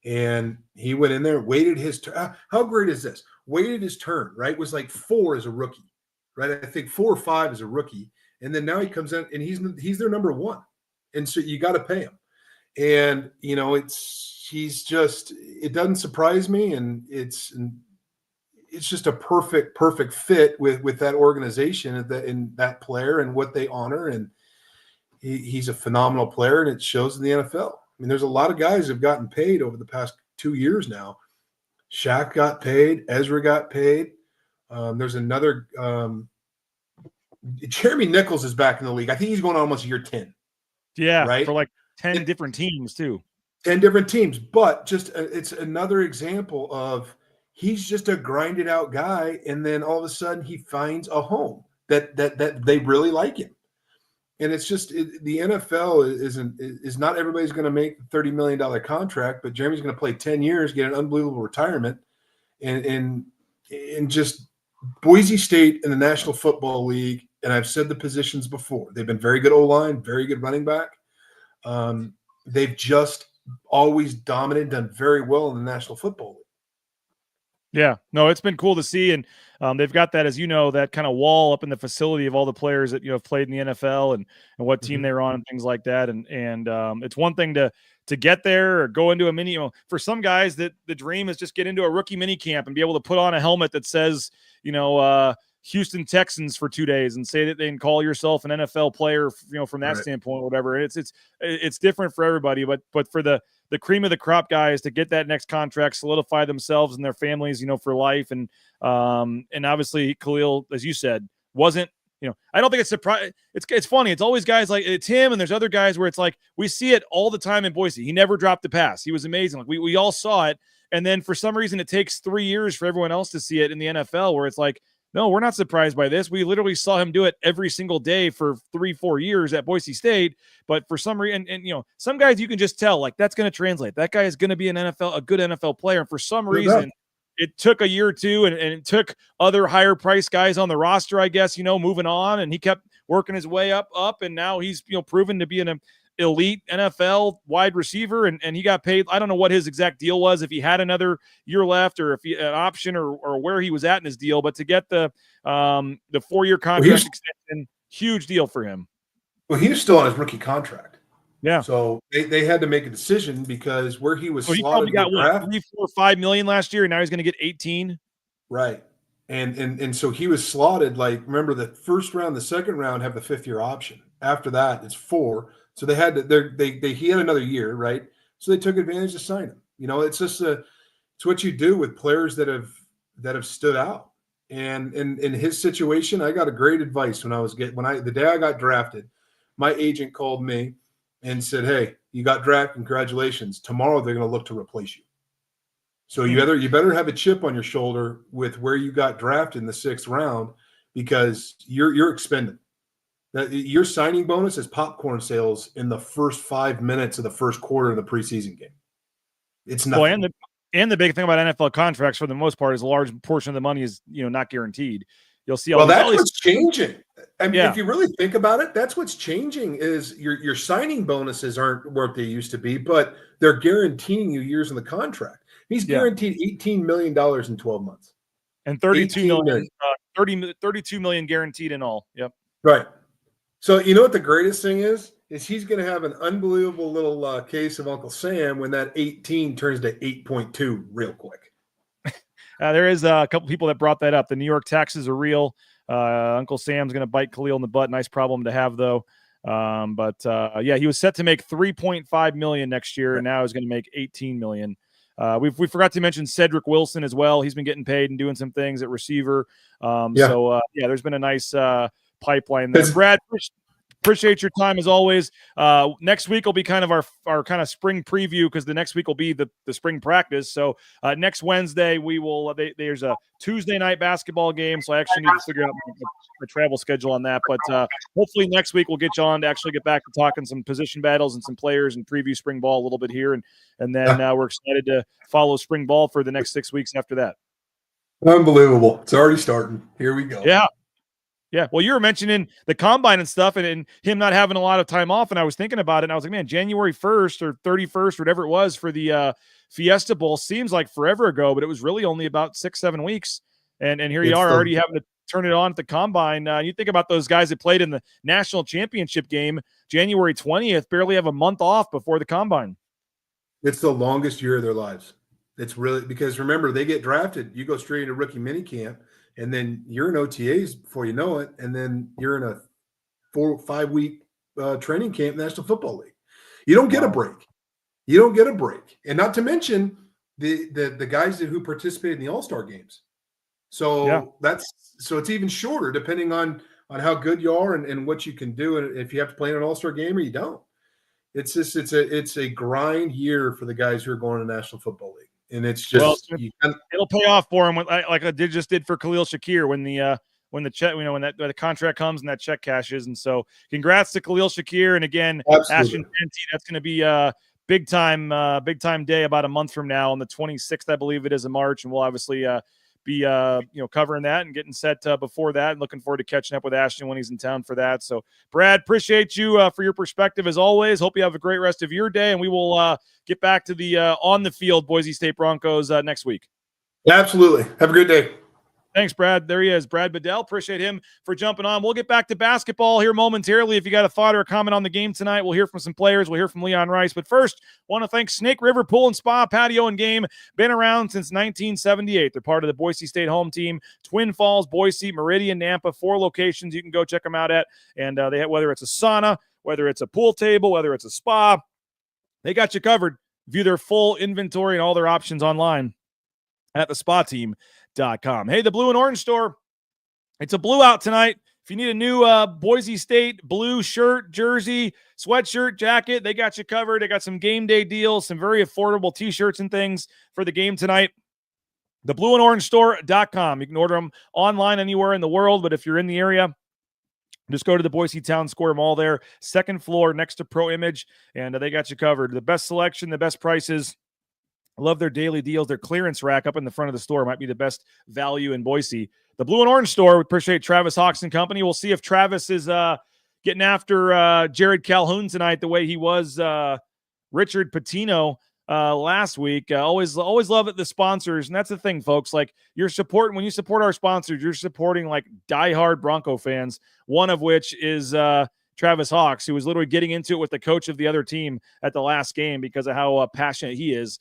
And he went in there, waited his turn. How great is this? Waited his turn, right? Was like 4 as a rookie, right? I think 4 or 5 as a rookie. And then now he comes in and he's their number 1. And so you got to pay him. And, it doesn't surprise me. And it's just a perfect fit with that organization and that player and what they honor. And he's a phenomenal player, and it shows in the NFL. I mean, there's a lot of guys who've gotten paid over the past 2 years now. Shaq got paid. Ezra got paid. There's another Jeremy Nichols is back in the league. I think he's going on almost year 10. Yeah, right? For like 10 different teams too. 10 different teams. But it's another example of he's just a grinded out guy, and then all of a sudden he finds a home that they really like him. And it's just the NFL is not everybody's going to make the $30 million contract, but Jeremy's going to play 10 years, get an unbelievable retirement, and just Boise State in the National Football League. And I've said the positions before. They've been very good O-line, very good running back. They've just always dominated, done very well in the National Football League. Yeah, no, it's been cool to see. And they've got that, as that kind of wall up in the facility of all the players that, have played in the NFL and what team they're on and things like that. And it's one thing to get there or go into a mini, for some guys that the dream is just get into a rookie mini camp and be able to put on a helmet that says, Houston Texans for 2 days and say that they can call yourself an NFL player, from that standpoint, whatever. It's different for everybody, but for the cream of the crop guys to get that next contract, solidify themselves and their families, for life. And obviously Khalil, as you said, wasn't, I don't think it's surprising. It's funny. It's always guys like it's him. And there's other guys where it's like, we see it all the time in Boise. He never dropped a pass. He was amazing. Like we all saw it. And then for some reason it takes 3 years for everyone else to see it in the NFL, where it's like, no, we're not surprised by this. We literally saw him do it every single day for 3-4 years at Boise State. But for some reason, and some guys you can just tell, like, that's going to translate. That guy is going to be a good NFL player. And for some reason, it took a year or two, and it took other higher price guys on the roster, I guess, moving on. And he kept working his way up. And now he's, proven to be an elite NFL wide receiver, and he got paid. I don't know what his exact deal was, if he had another year left or if he an option or where he was at in his deal, but to get the 4-year contract extension, huge deal for him. Well, he was still on his rookie contract. Yeah. So they had to make a decision because where he was So he slotted probably got in the draft, 3, 4, 5 million last year, and now he's going to get 18. right? And so he was slotted like, remember the first round, the second round have the 5th-year option. After that, it's 4. So they had to he had another year, right? So they took advantage to sign him. You know, it's just it's what you do with players that have stood out. And in his situation, I got a great advice the day I got drafted. My agent called me and said, "Hey, you got drafted. Congratulations. Tomorrow they're going to look to replace you. So you better have a chip on your shoulder with where you got drafted in the 6th round because you're expended. Your signing bonus is popcorn sales in the first 5 minutes of the first quarter of the preseason game. It's nothing." Well, and the big thing about NFL contracts, for the most part, is a large portion of the money is not guaranteed. You'll see. That's what's changing. I mean, Yeah. if you really think about it, that's what's changing is your signing bonuses aren't what they used to be, but they're guaranteeing you years in the contract. He's guaranteed $18 million in 12 months. And 32 million, 32 million guaranteed in all. Yep. Right. So you know what the greatest thing is he's going to have an unbelievable little case of Uncle Sam when that 18 turns to 8.2 real quick. There is a couple people that brought that up. The New York taxes are real. Uncle Sam's going to bite Khalil in the butt. Nice problem to have, though. He was set to make $3.5 million next year, and now he's going to make $18 million. We forgot to mention Cedric Wilson as well. He's been getting paid and doing some things at receiver. There's been a nice pipeline there. Brad, appreciate your time as always. Next week will be kind of our kind of spring preview because the next week will be the spring practice. So next Wednesday there's a Tuesday night basketball game. So I actually need to figure out my travel schedule on that. But hopefully next week we'll get you on to actually get back to talking some position battles and some players and preview spring ball a little bit here. And then we're excited to follow spring ball for the next 6 weeks after that. Unbelievable. It's already starting. Here we go. Yeah. Yeah, well, you were mentioning the combine and stuff and him not having a lot of time off, and I was thinking about it, and I was like, man, January 1st or 31st, whatever it was for the Fiesta Bowl seems like forever ago, but it was really only about 6-7 weeks, and here you are already having to turn it on at the combine. You think about those guys that played in the national championship game, January 20th, barely have a month off before the combine. It's the longest year of their lives. It's really because, remember, they get drafted. You go straight into rookie minicamp. And then you're in OTAs before you know it, and then you're in a 4 or 5 week training camp, National Football League. You don't get a break. You don't get a break, and not to mention the guys who participated in the All-Star games. So so it's even shorter depending on how good you are and what you can do, and if you have to play in an All-Star game or you don't. It's just it's a grind year for the guys who are going to the National Football League. And it's just it'll pay off for him, like I just did for Khalil Shakir when the check, when the contract comes and that check cashes. And so, congrats to Khalil Shakir, and again, Ashton Jeanty. That's going to be a big time day about a month from now on the 26th, I believe it is, of March, and we'll obviously be covering that and getting set before that, and looking forward to catching up with Ashton when he's in town for that. So, Brad, appreciate you for your perspective as always. Hope you have a great rest of your day, and we will get back to the on the field Boise State Broncos next week. Absolutely. Have a great day. Thanks, Brad. There he is, Brad Badell. Appreciate him for jumping on. We'll get back to basketball here momentarily. If you got a thought or a comment on the game tonight, we'll hear from some players. We'll hear from Leon Rice. But first, want to thank Snake River Pool and Spa, Patio and Game. Been around since 1978. They're part of the Boise State home team. Twin Falls, Boise, Meridian, Nampa, 4 locations you can go check them out at. And they have, whether it's a sauna, whether it's a pool table, whether it's a spa, they got you covered. View their full inventory and all their options online at thespateam.com. Hey, the Blue and Orange store. It's a blue out tonight. If you need a new Boise State blue shirt, jersey, sweatshirt, jacket, they got you covered. They got some game day deals, some very affordable T-shirts and things for the game tonight. TheBlueandOrangeStore.com. You can order them online anywhere in the world, but if you're in the area, just go to the Boise Town Square Mall there, second floor next to Pro Image, and they got you covered. The best selection, the best prices. I love their daily deals. Their clearance rack up in the front of the store might be the best value in Boise. The Blue and Orange store, we appreciate Travis Hawks and company. We'll see if Travis is getting after Jared Calhoun tonight the way he was Richard Pitino last week. Always love it, the sponsors. And that's the thing, folks. Like, you're supporting, when you support our sponsors, you're supporting like diehard Bronco fans, one of which is Travis Hawks, who was literally getting into it with the coach of the other team at the last game because of how passionate he is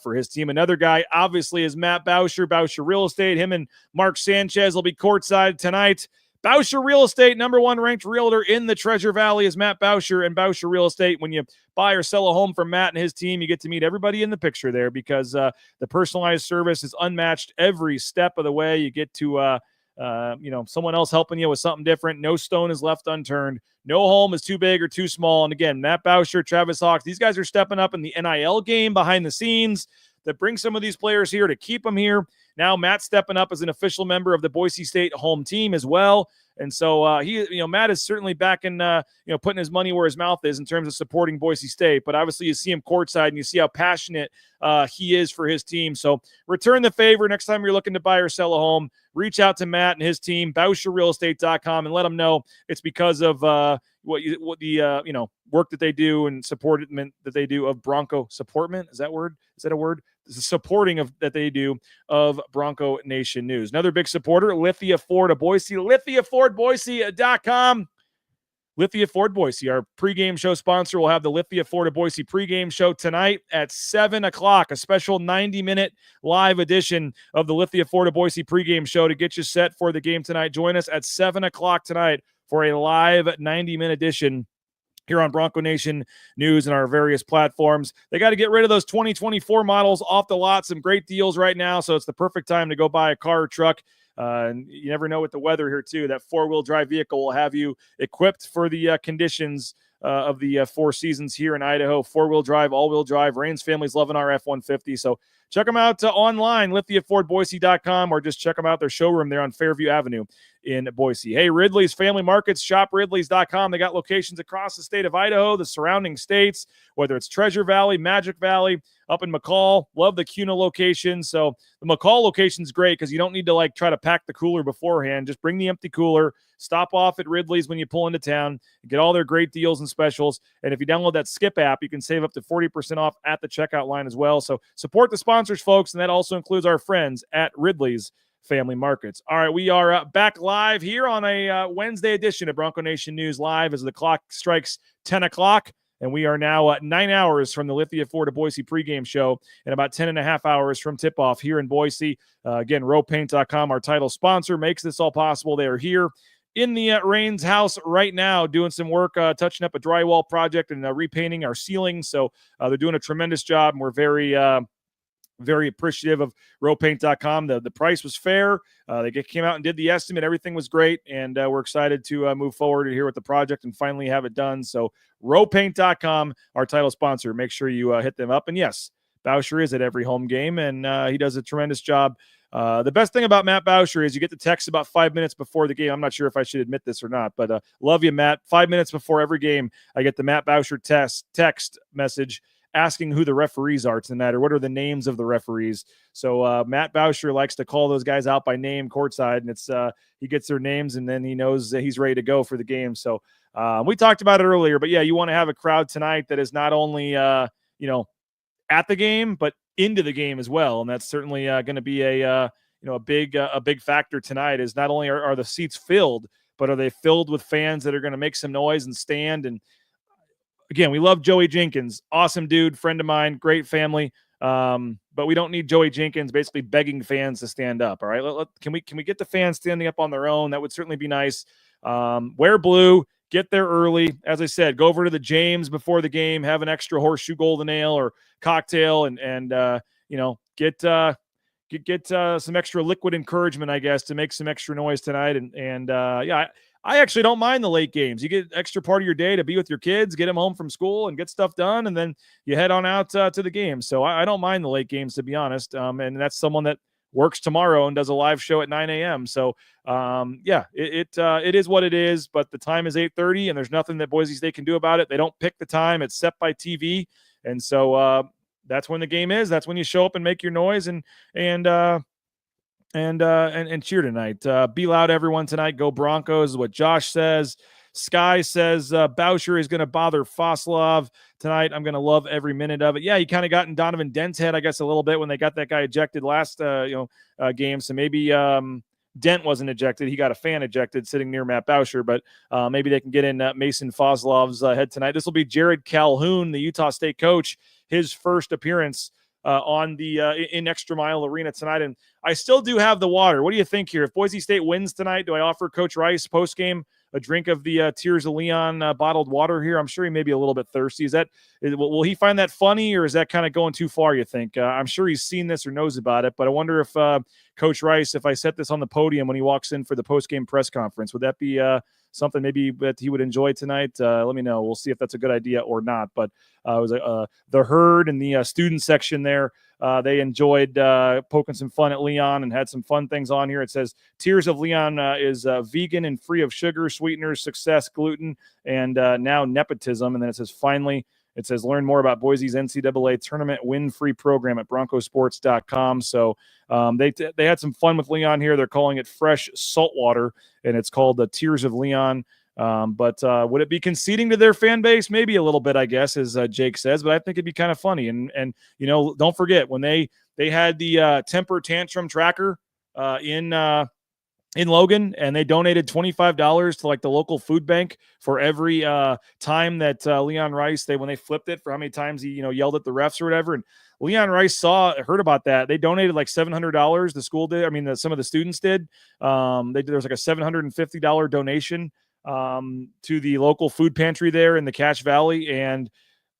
for his team. Another guy, obviously, is Matt Bauscher, Bauscher Real Estate. Him and Mark Sanchez will be courtside tonight. Bauscher Real Estate, number one ranked realtor in the Treasure Valley is Matt Bauscher and Bauscher Real Estate. When you buy or sell a home from Matt and his team, you get to meet everybody in the picture there because the personalized service is unmatched every step of the way. You get to someone else helping you with something different. No stone is left unturned. No home is too big or too small. And again, Matt Bauscher, Travis Hawks, these guys are stepping up in the NIL game behind the scenes that bring some of these players here to keep them here. Now Matt's stepping up as an official member of the Boise State home team as well. And so Matt is certainly back in, putting his money where his mouth is in terms of supporting Boise State. But obviously you see him courtside and you see how passionate he is for his team. So return the favor. Next time you're looking to buy or sell a home, reach out to Matt and his team, BauscherRealEstate.com, and let them know it's because of work that they do and supportment that they do of Bronco supportment. Is that a word? The supporting of that they do of Bronco Nation News. Another big supporter, Lithia Ford of Boise, LithiaFordBoise.com. Lithia Ford Boise, our pregame show sponsor, will have the Lithia Ford of Boise pregame show tonight at 7 o'clock, a special 90-minute live edition of the Lithia Ford of Boise pregame show to get you set for the game tonight. Join us at 7 o'clock tonight for a live 90-minute edition here on Bronco Nation News and our various platforms. They got to get rid of those 2024 models off the lot. Some great deals right now, so it's the perfect time to go buy a car or truck. And you never know with the weather here, too. That four-wheel drive vehicle will have you equipped for the conditions of the four seasons here in Idaho. Four-wheel drive, all-wheel drive. Rain's family's loving our F-150. So check them out online, LithiaFordBoise.com, or just check them out, their showroom there on Fairview Avenue in Boise. Hey, Ridley's Family Markets, shopridleys.com. They got locations across the state of Idaho, the surrounding states, whether it's Treasure Valley, Magic Valley, up in McCall. Love the Kuna location. So the McCall location is great because you don't need to try to pack the cooler beforehand. Just bring the empty cooler, stop off at Ridley's when you pull into town, get all their great deals and specials. And if you download that Skip app, you can save up to 40% off at the checkout line as well. So support the sponsors, folks, and that also includes our friends at Ridley's Family Markets. All right, we are back live here on a Wednesday edition of Bronco Nation News Live as the clock strikes 10 o'clock. And we are now 9 hours from the Lithia Ford of Boise pregame show and about 10 and a half hours from tip-off here in Boise. Again, rowpaint.com, our title sponsor, makes this all possible. They are here in the Rains house right now doing some work, touching up a drywall project and repainting our ceiling. So they're doing a tremendous job, and we're very appreciative of rowpaint.com. The price was fair. They came out and did the estimate. Everything was great, and we're excited to move forward here with the project and finally have it done. So rowpaint.com, our title sponsor. Make sure you hit them up. And yes, Bauscher is at every home game, and he does a tremendous job. The best thing about Matt Bauscher is you get the text about 5 minutes before the game. I'm not sure if I should admit this or not, but love you, Matt. 5 minutes before every game, I get the Matt Bauscher text message asking who the referees are tonight or what are the names of the referees. So Matt Bauscher likes to call those guys out by name courtside, and it's he gets their names, and then he knows that he's ready to go for the game. So we talked about it earlier, but yeah, you want to have a crowd tonight that is not only at the game, but into the game as well. And that's certainly going to be a big factor tonight. Is not only are the seats filled, but are they filled with fans that are going to make some noise and stand. And again, we love Joey Jenkins, awesome dude, friend of mine, great family. But we don't need Joey Jenkins basically begging fans to stand up. All right, can we get the fans standing up on their own? That would certainly be nice. Wear blue. Get there early. As I said, go over to the James before the game, have an extra horseshoe golden ale or cocktail, and get some extra liquid encouragement, I guess, to make some extra noise tonight. I actually don't mind the late games. You get extra part of your day to be with your kids, get them home from school, and get stuff done, and then you head on out to the game. So I don't mind the late games, to be honest. And that's someone that works tomorrow and does a live show at 9 a.m. So, it is what it is, but the time is 8:30, and there's nothing that Boise State can do about it. They don't pick the time. It's set by TV. And so that's when the game is. That's when you show up and make your noise and cheer tonight. Be loud, everyone, tonight. Go Broncos is what Josh says. Sky says Bauscher is going to bother Foslov tonight. I'm going to love every minute of it. Yeah, he kind of got in Donovan Dent's head, I guess, a little bit when they got that guy ejected last game. So maybe Dent wasn't ejected. He got a fan ejected sitting near Matt Boucher, but maybe they can get in Mason Foslov's head tonight. This will be Jared Calhoun, the Utah State coach, his first appearance on the in Extra Mile Arena tonight. And I still do have the water. What do you think here? If Boise State wins tonight, do I offer Coach Rice postgame a drink of the Tears of Leon bottled water here? I'm sure he may be a little bit thirsty. Will he find that funny, or is that kind of going too far, you think? I'm sure he's seen this or knows about it, but I wonder if Coach Rice, if I set this on the podium when he walks in for the postgame press conference, would that be something maybe that he would enjoy tonight? Let me know. We'll see if that's a good idea or not. But it was the herd and the student section there. They enjoyed poking some fun at Leon and had some fun things on here. It says Tears of Leon is vegan and free of sugar, sweeteners, success, gluten, and now nepotism. And then it says, finally, it says learn more about Boise's NCAA tournament win-free program at broncosports.com. So they had some fun with Leon here. They're calling it fresh saltwater, and it's called the Tears of Leon. But would it be conceding to their fan base? Maybe a little bit, I guess, as Jake says, but I think it'd be kind of funny. And don't forget when they had the temper tantrum tracker in Logan, and they donated $25 to like the local food bank for every time that Leon Rice, when they flipped it, for how many times he, yelled at the refs or whatever. And Leon Rice heard about that. They donated like $700. The school did. I mean, some of the students did. There was like a $750 donation to the local food pantry there in the Cache Valley. And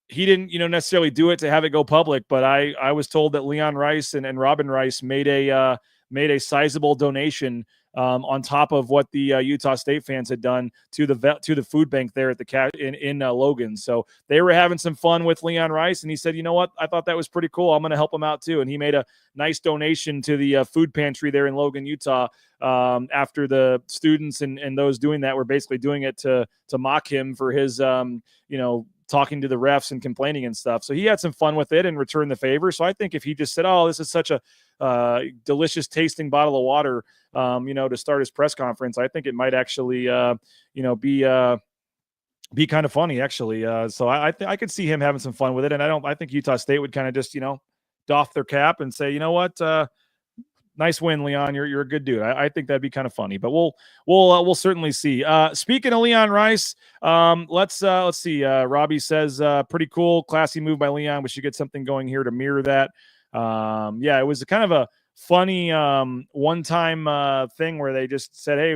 he didn't, necessarily do it to have it go public, but I was told that Leon Rice and Robin Rice made a sizable donation on top of what the Utah State fans had done to the food bank there at the in Logan. So they were having some fun with Leon Rice, and he said, "You know what? I thought that was pretty cool. I'm going to help him out too." And he made a nice donation to the food pantry there in Logan, Utah. After the students and those doing that were basically doing it to mock him for his talking to the refs and complaining and stuff. So he had some fun with it and returned the favor. So I think if he just said, "Oh, this is such a delicious tasting bottle of water," to start his press conference, I think it might actually, be kind of funny actually. So I could see him having some fun with it. And I think Utah State would kind of just, doff their cap and say, "You know what? Nice win, Leon. You're a good dude." I think that'd be kind of funny, but we'll certainly see. Speaking of Leon Rice, let's see. Robbie says, pretty cool, classy move by Leon. We should get something going here to mirror that. It was kind of a funny one-time thing where they just said, "Hey,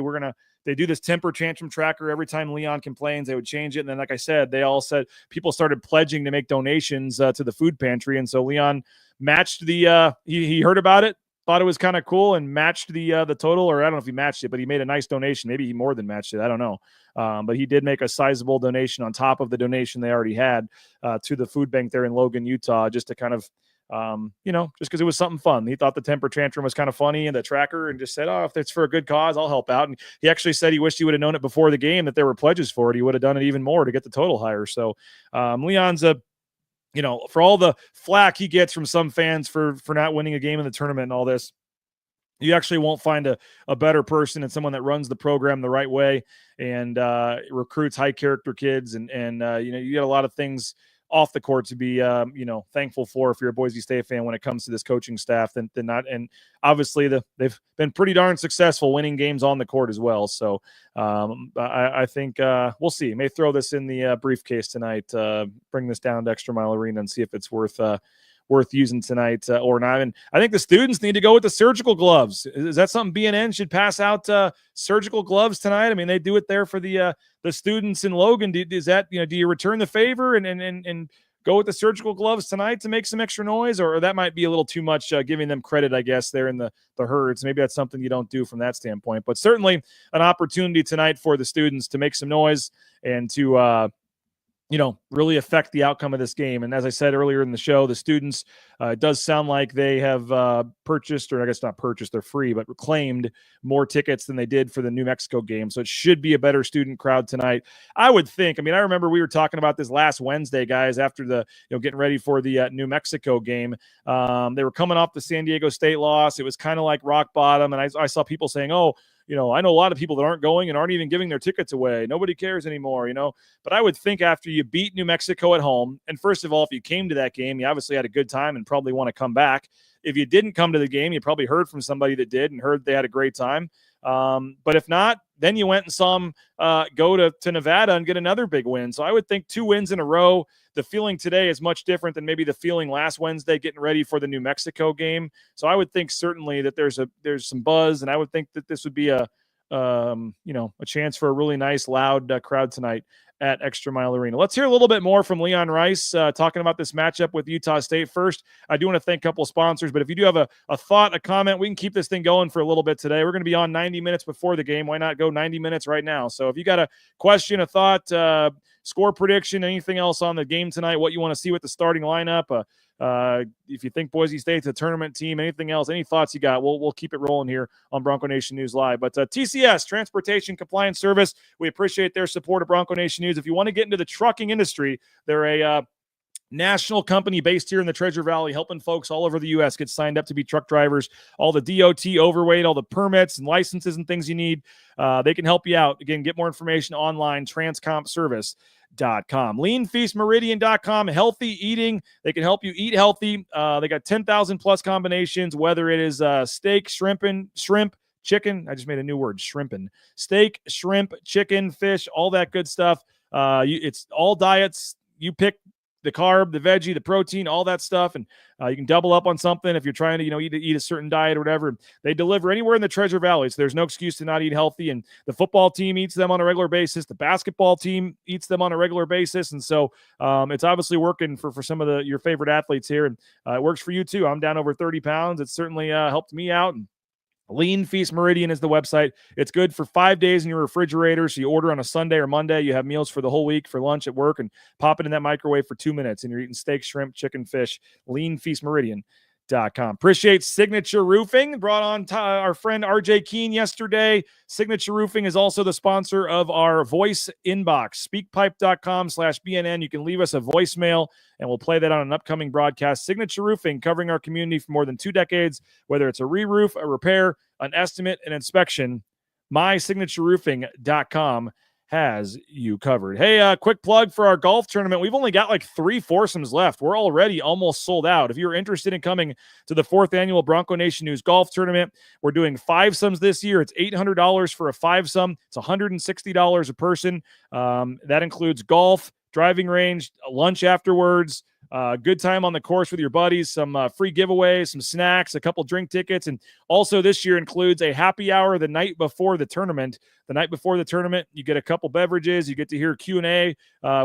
they do this temper tantrum tracker every time Leon complains. They would change it." And then, like I said, they all said people started pledging to make donations to the food pantry. And so Leon matched he heard about it, thought it was kind of cool, and matched the total, or I don't know if he matched it, but he made a nice donation. Maybe he more than matched it. I don't know. But he did make a sizable donation on top of the donation they already had to the food bank there in Logan, Utah, just to kind of, just because it was something fun. He thought the temper tantrum was kind of funny and the tracker, and just said, "Oh, if it's for a good cause, I'll help out." And he actually said he wished he would have known it before the game, that there were pledges for it. He would have done it even more to get the total higher. So Leon's for all the flack he gets from some fans for not winning a game in the tournament and all this, you actually won't find a better person and someone that runs the program the right way and recruits high character kids. And you get a lot of things off the court to be, thankful for if you're a Boise State fan when it comes to this coaching staff. Than not, and obviously they've been pretty darn successful winning games on the court as well. So I think we'll see. May throw this in the briefcase tonight, bring this down to Extra Mile Arena and see if it's worth using tonight or not. And I think the students need to go with the surgical gloves. Is that something BNN should pass out surgical gloves tonight? I mean, they do it there for the students in Logan. Is that, do you return the favor and go with the surgical gloves tonight to make some extra noise, or that might be a little too much giving them credit, I guess, there in the herds. Maybe that's something you don't do from that standpoint, but certainly an opportunity tonight for the students to make some noise and to, really affect the outcome of this game. And as I said earlier in the show, the students, it does sound like they have purchased, or I guess not purchased, they're free, but reclaimed more tickets than they did for the New Mexico game. So it should be a better student crowd tonight, I would think. I mean, I remember we were talking about this last Wednesday, guys, after the, getting ready for the New Mexico game. They were coming off the San Diego State loss. It was kind of like rock bottom. And I saw people saying, "Oh, I know a lot of people that aren't going and aren't even giving their tickets away. Nobody cares anymore, But I would think after you beat New Mexico at home, and first of all, if you came to that game, you obviously had a good time and probably want to come back. If you didn't come to the game, you probably heard from somebody that did and heard they had a great time. But if not, then you went and saw them go to Nevada and get another big win. So I would think 2 wins in a row. The feeling today is much different than maybe the feeling last Wednesday getting ready for the New Mexico game. So I would think certainly that there's some buzz, and I would think that this would be a chance for a really nice, loud crowd tonight at Extra Mile Arena. Let's hear a little bit more from Leon Rice talking about this matchup with Utah State. First, I do want to thank a couple of sponsors, but if you do have a thought, a comment, we can keep this thing going for a little bit today. We're going to be on 90 minutes before the game. Why not go 90 minutes right now? So if you got a question, a thought, score prediction, anything else on the game tonight, what you want to see with the starting lineup, if you think Boise State's a tournament team, anything else, any thoughts you got, we'll keep it rolling here on Bronco Nation News Live. But TCS, Transportation Compliance Service, we appreciate their support of Bronco Nation News. If you want to get into the trucking industry, they're a national company based here in the Treasure Valley, helping folks all over the U.S. get signed up to be truck drivers. All the DOT overweight, all the permits and licenses and things you need, they can help you out. Again, get more information online, transcompservice.com. Leanfeastmeridian.com, healthy eating. They can help you eat healthy. They got 10,000 plus combinations, whether it is steak, shrimp, chicken. I just made a new word, shrimpin'. Steak, shrimp, chicken, fish, all that good stuff. It's all diets. You pick the carb, the veggie, the protein, all that stuff. And you can double up on something if you're trying to, eat a certain diet or whatever. They deliver anywhere in the Treasure Valley. So there's no excuse to not eat healthy. And the football team eats them on a regular basis. The basketball team eats them on a regular basis. And so it's obviously working for some of your favorite athletes here. And it works for you too. I'm down over 30 pounds. It's certainly helped me out. And Lean Feast Meridian is the website. It's good for 5 days in your refrigerator. So you order on a Sunday or Monday. You have meals for the whole week for lunch at work and pop it in that microwave for 2 minutes. And you're eating steak, shrimp, chicken, fish. LeanFeastMeridian.com. Appreciate Signature Roofing. Brought on our friend RJ Keene yesterday. Signature Roofing is also the sponsor of our voice inbox. Speakpipe.com/BNN. You can leave us a voicemail and we'll play that on an upcoming broadcast. Signature Roofing, covering our community for more than 2 decades, whether it's a re-roof, a repair, an estimate, an inspection. MySignatureRoofing.com has you covered. Hey, quick plug for our golf tournament. We've only got like 3 foursomes left. We're already almost sold out. If you're interested in coming to the 4th annual Bronco Nation News Golf Tournament, we're doing 5-somes this year. It's $800 for a 5-some. It's $160 a person. That includes golf, driving range, lunch afterwards, good time on the course with your buddies, some free giveaways, some snacks, a couple drink tickets. And also this year includes a happy hour the night before the tournament. The night before the tournament, you get a couple beverages. You get to hear Q&A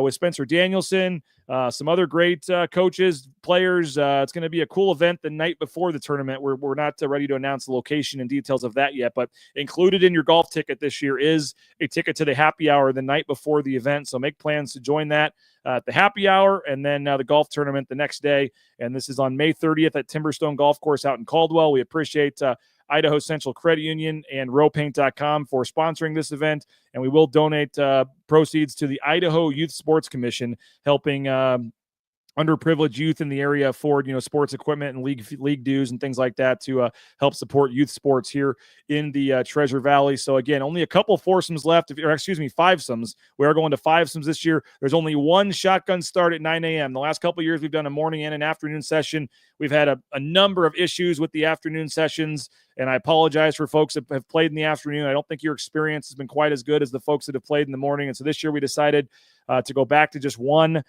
with Spencer Danielson, some other great coaches, players. It's going to be a cool event the night before the tournament. We're not ready to announce the location and details of that yet, but included in your golf ticket this year is a ticket to the happy hour the night before the event. So make plans to join that at the happy hour and then the golf tournament the next day. And this is on May 30th at Timberstone Golf Course out in Caldwell. We appreciate Idaho Central Credit Union and rowpaint.com for sponsoring this event. And we will donate proceeds to the Idaho Youth Sports Commission, helping underprivileged youth in the area afford, sports equipment and league dues and things like that to help support youth sports here in the Treasure Valley. So again, only a couple foursomes left, 5-somes. We are going to 5-somes this year. There's only one shotgun start at 9 a.m. The last couple of years, we've done a morning and an afternoon session. We've had a number of issues with the afternoon sessions, and I apologize for folks that have played in the afternoon. I don't think your experience has been quite as good as the folks that have played in the morning. And so this year we decided to go back to just one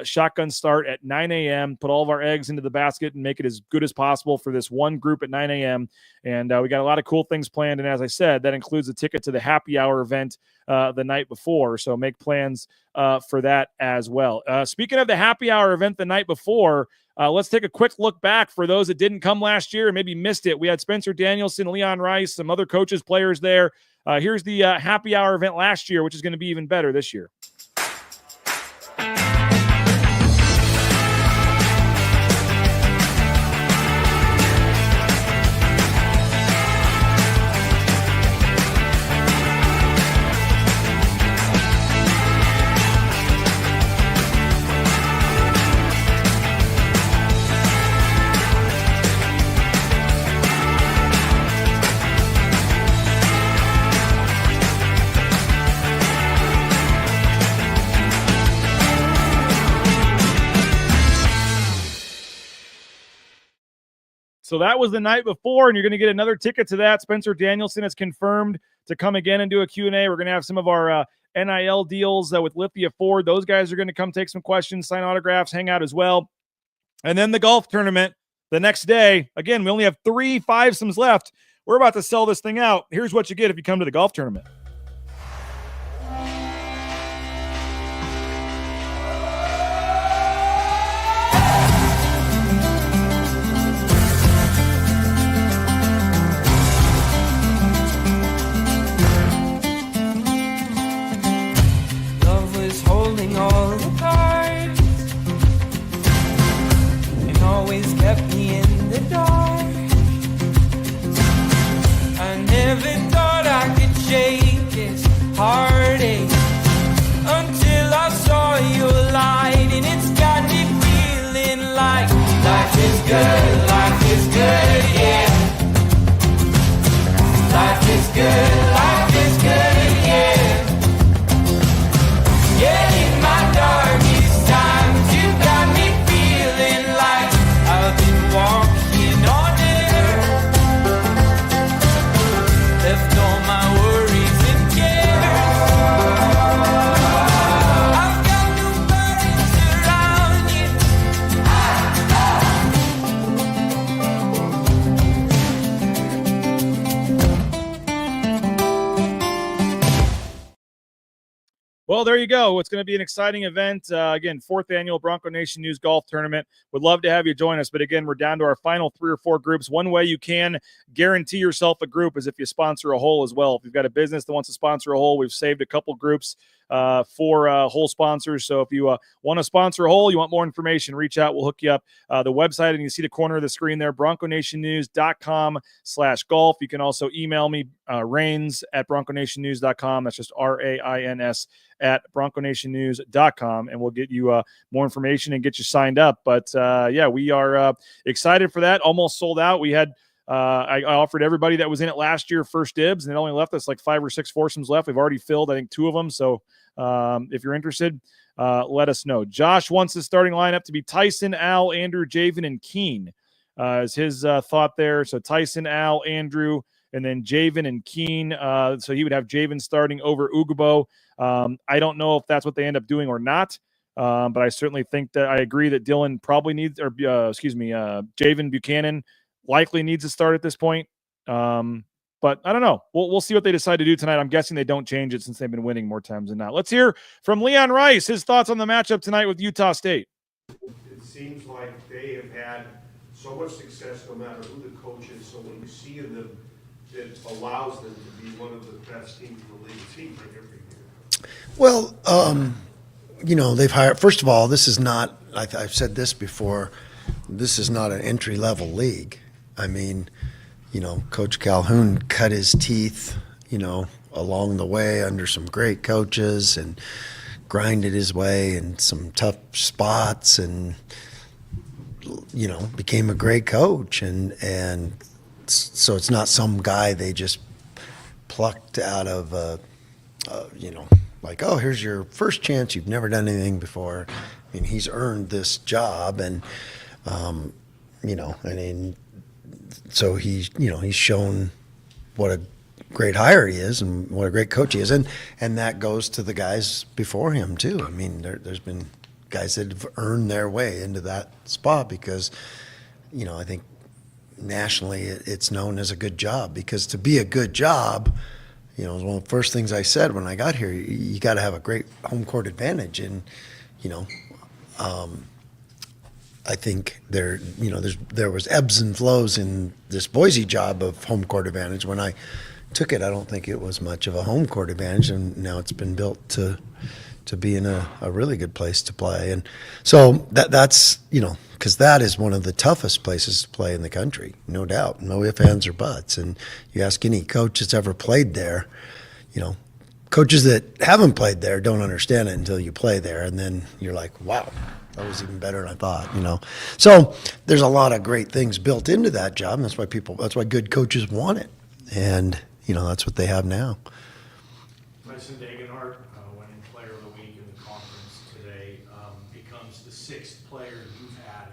shotgun start at 9 a.m., put all of our eggs into the basket and make it as good as possible for this one group at 9 a.m. And we got a lot of cool things planned. And as I said, that includes a ticket to the happy hour event the night before. So make plans for that as well. Speaking of the happy hour event the night before, let's take a quick look back for those that didn't come last year and maybe missed it. We had Spencer Danielson, Leon Rice, some other coaches, players there. Here's the happy hour event last year, which is going to be even better this year. So that was the night before, and you're going to get another ticket to that. Spencer Danielson has confirmed to come again and do a Q&A. We're going to have some of our NIL deals with Lithia Ford. Those guys are going to come take some questions, sign autographs, hang out as well. And then the golf tournament the next day. Again, we only have 3 fivesomes left. We're about to sell this thing out. Here's what you get if you come to the golf tournament. Love was holding all the cards and always kept me in the dark. I never thought I could shake this heartache until I saw your light, and it's got me feeling like life is good, yeah. Life is good, yeah. Yeah, in my darkest times, you got me feeling like I've been walking on air. Left all my worries and cares. I've got no burdens around you. Well, there you go. It's going to be an exciting event. Again, 4th annual Bronco Nation News Golf Tournament. Would love to have you join us. But again, we're down to our final 3 or 4 groups. One way you can guarantee yourself a group is if you sponsor a hole as well. If you've got a business that wants to sponsor a hole, we've saved a couple groups for hole sponsors. So if you want to sponsor a hole, you want more information, reach out. We'll hook you up. The website, and you see the corner of the screen there, bronconationnews.com/golf. You can also email me, rains@bronconationnews.com. That's just RAINS at bronconationnews.com, and we'll get you more information and get you signed up. But yeah, we are excited for that. Almost sold out. We had I offered everybody that was in it last year first dibs, and it only left us like 5 or 6 foursomes left. We've already filled, I think, 2 of them. So if you're interested, let us know. Josh wants the starting lineup to be Tyson, Al, Andrew, Javen, and Keen is his thought there. So Tyson, Al, Andrew, and then Javen and Keen. So he would have Javen starting over Ugabo. I don't know if that's what they end up doing or not. But I certainly think that I agree that Dylan probably needs, or Javen Buchanan likely needs to start at this point. But I don't know. We'll see what they decide to do tonight. I'm guessing they don't change it since they've been winning more times than not. Let's hear from Leon Rice, his thoughts on the matchup tonight with Utah State. It seems like they have had so much success no matter who the coach is. So when you see in them, it allows them to be one of the best teams in the league. It seems like every year. Well, they've hired, first of all, this is not, I've said this before, this is not an entry-level league. I mean, Coach Calhoun cut his teeth, along the way under some great coaches and grinded his way in some tough spots and, became a great coach. And so it's not some guy they just plucked out of, like, oh, here's your first chance. You've never done anything before. I mean, he's earned this job, and so he's shown what a great hire he is and what a great coach he is, and that goes to the guys before him too. I mean, there's been guys that have earned their way into that spot because, I think nationally it's known as a good job, because to be a good job, it was one of the first things I said when I got here. You got to have a great home court advantage, and I think there was ebbs and flows in this Boise job of home court advantage. When I took it, I don't think it was much of a home court advantage, and now it's been built to be in a really good place to play. And so that's because that is one of the toughest places to play in the country, no doubt, no ifs, ands, or buts. And you ask any coach that's ever played there, coaches that haven't played there don't understand it until you play there, and then you're like, wow, that was even better than I thought, So there's a lot of great things built into that job, and that's why good coaches want it. And, that's what they have now. Tyson Dagenhart, winning player of the week in the conference today, becomes the 6th player you've had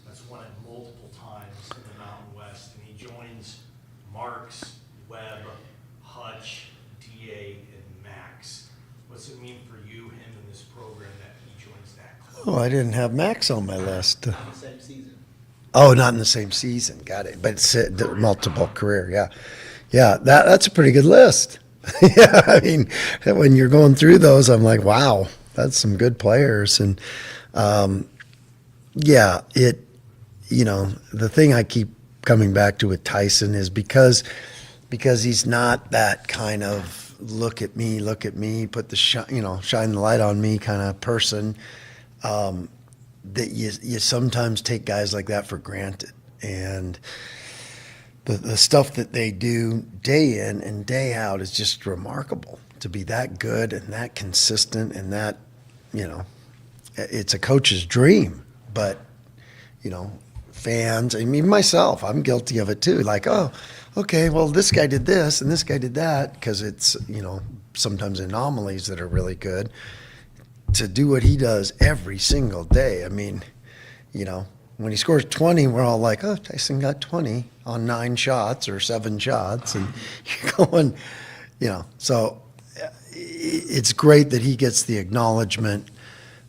that's won it multiple times in the Mountain West. Marks, Webb, Hutch, DA, and Max. What's it mean for you, him, in this program that he joins that club? Oh, I didn't have Max on my list. Not the same season. Oh, not in the same season. Got it. But it's multiple career. Yeah. Yeah, that's a pretty good list. Yeah, I mean, when you're going through those, I'm like, wow, that's some good players. And, yeah, the thing I keep coming back to with Tyson is because he's not that kind of look at me, put the shine the light on me kind of person. That you sometimes take guys like that for granted, and the stuff that they do day in and day out is just remarkable. To be that good and that consistent and that, it's a coach's dream. But fans, I mean myself, I'm guilty of it too. Like, oh, okay, well this guy did this and this guy did that, because it's sometimes anomalies that are really good. To do what he does every single day. I mean, when he scores 20, we're all like, oh, Tyson got 20 on 9 shots or 7 shots. And you're going, so it's great that he gets the acknowledgement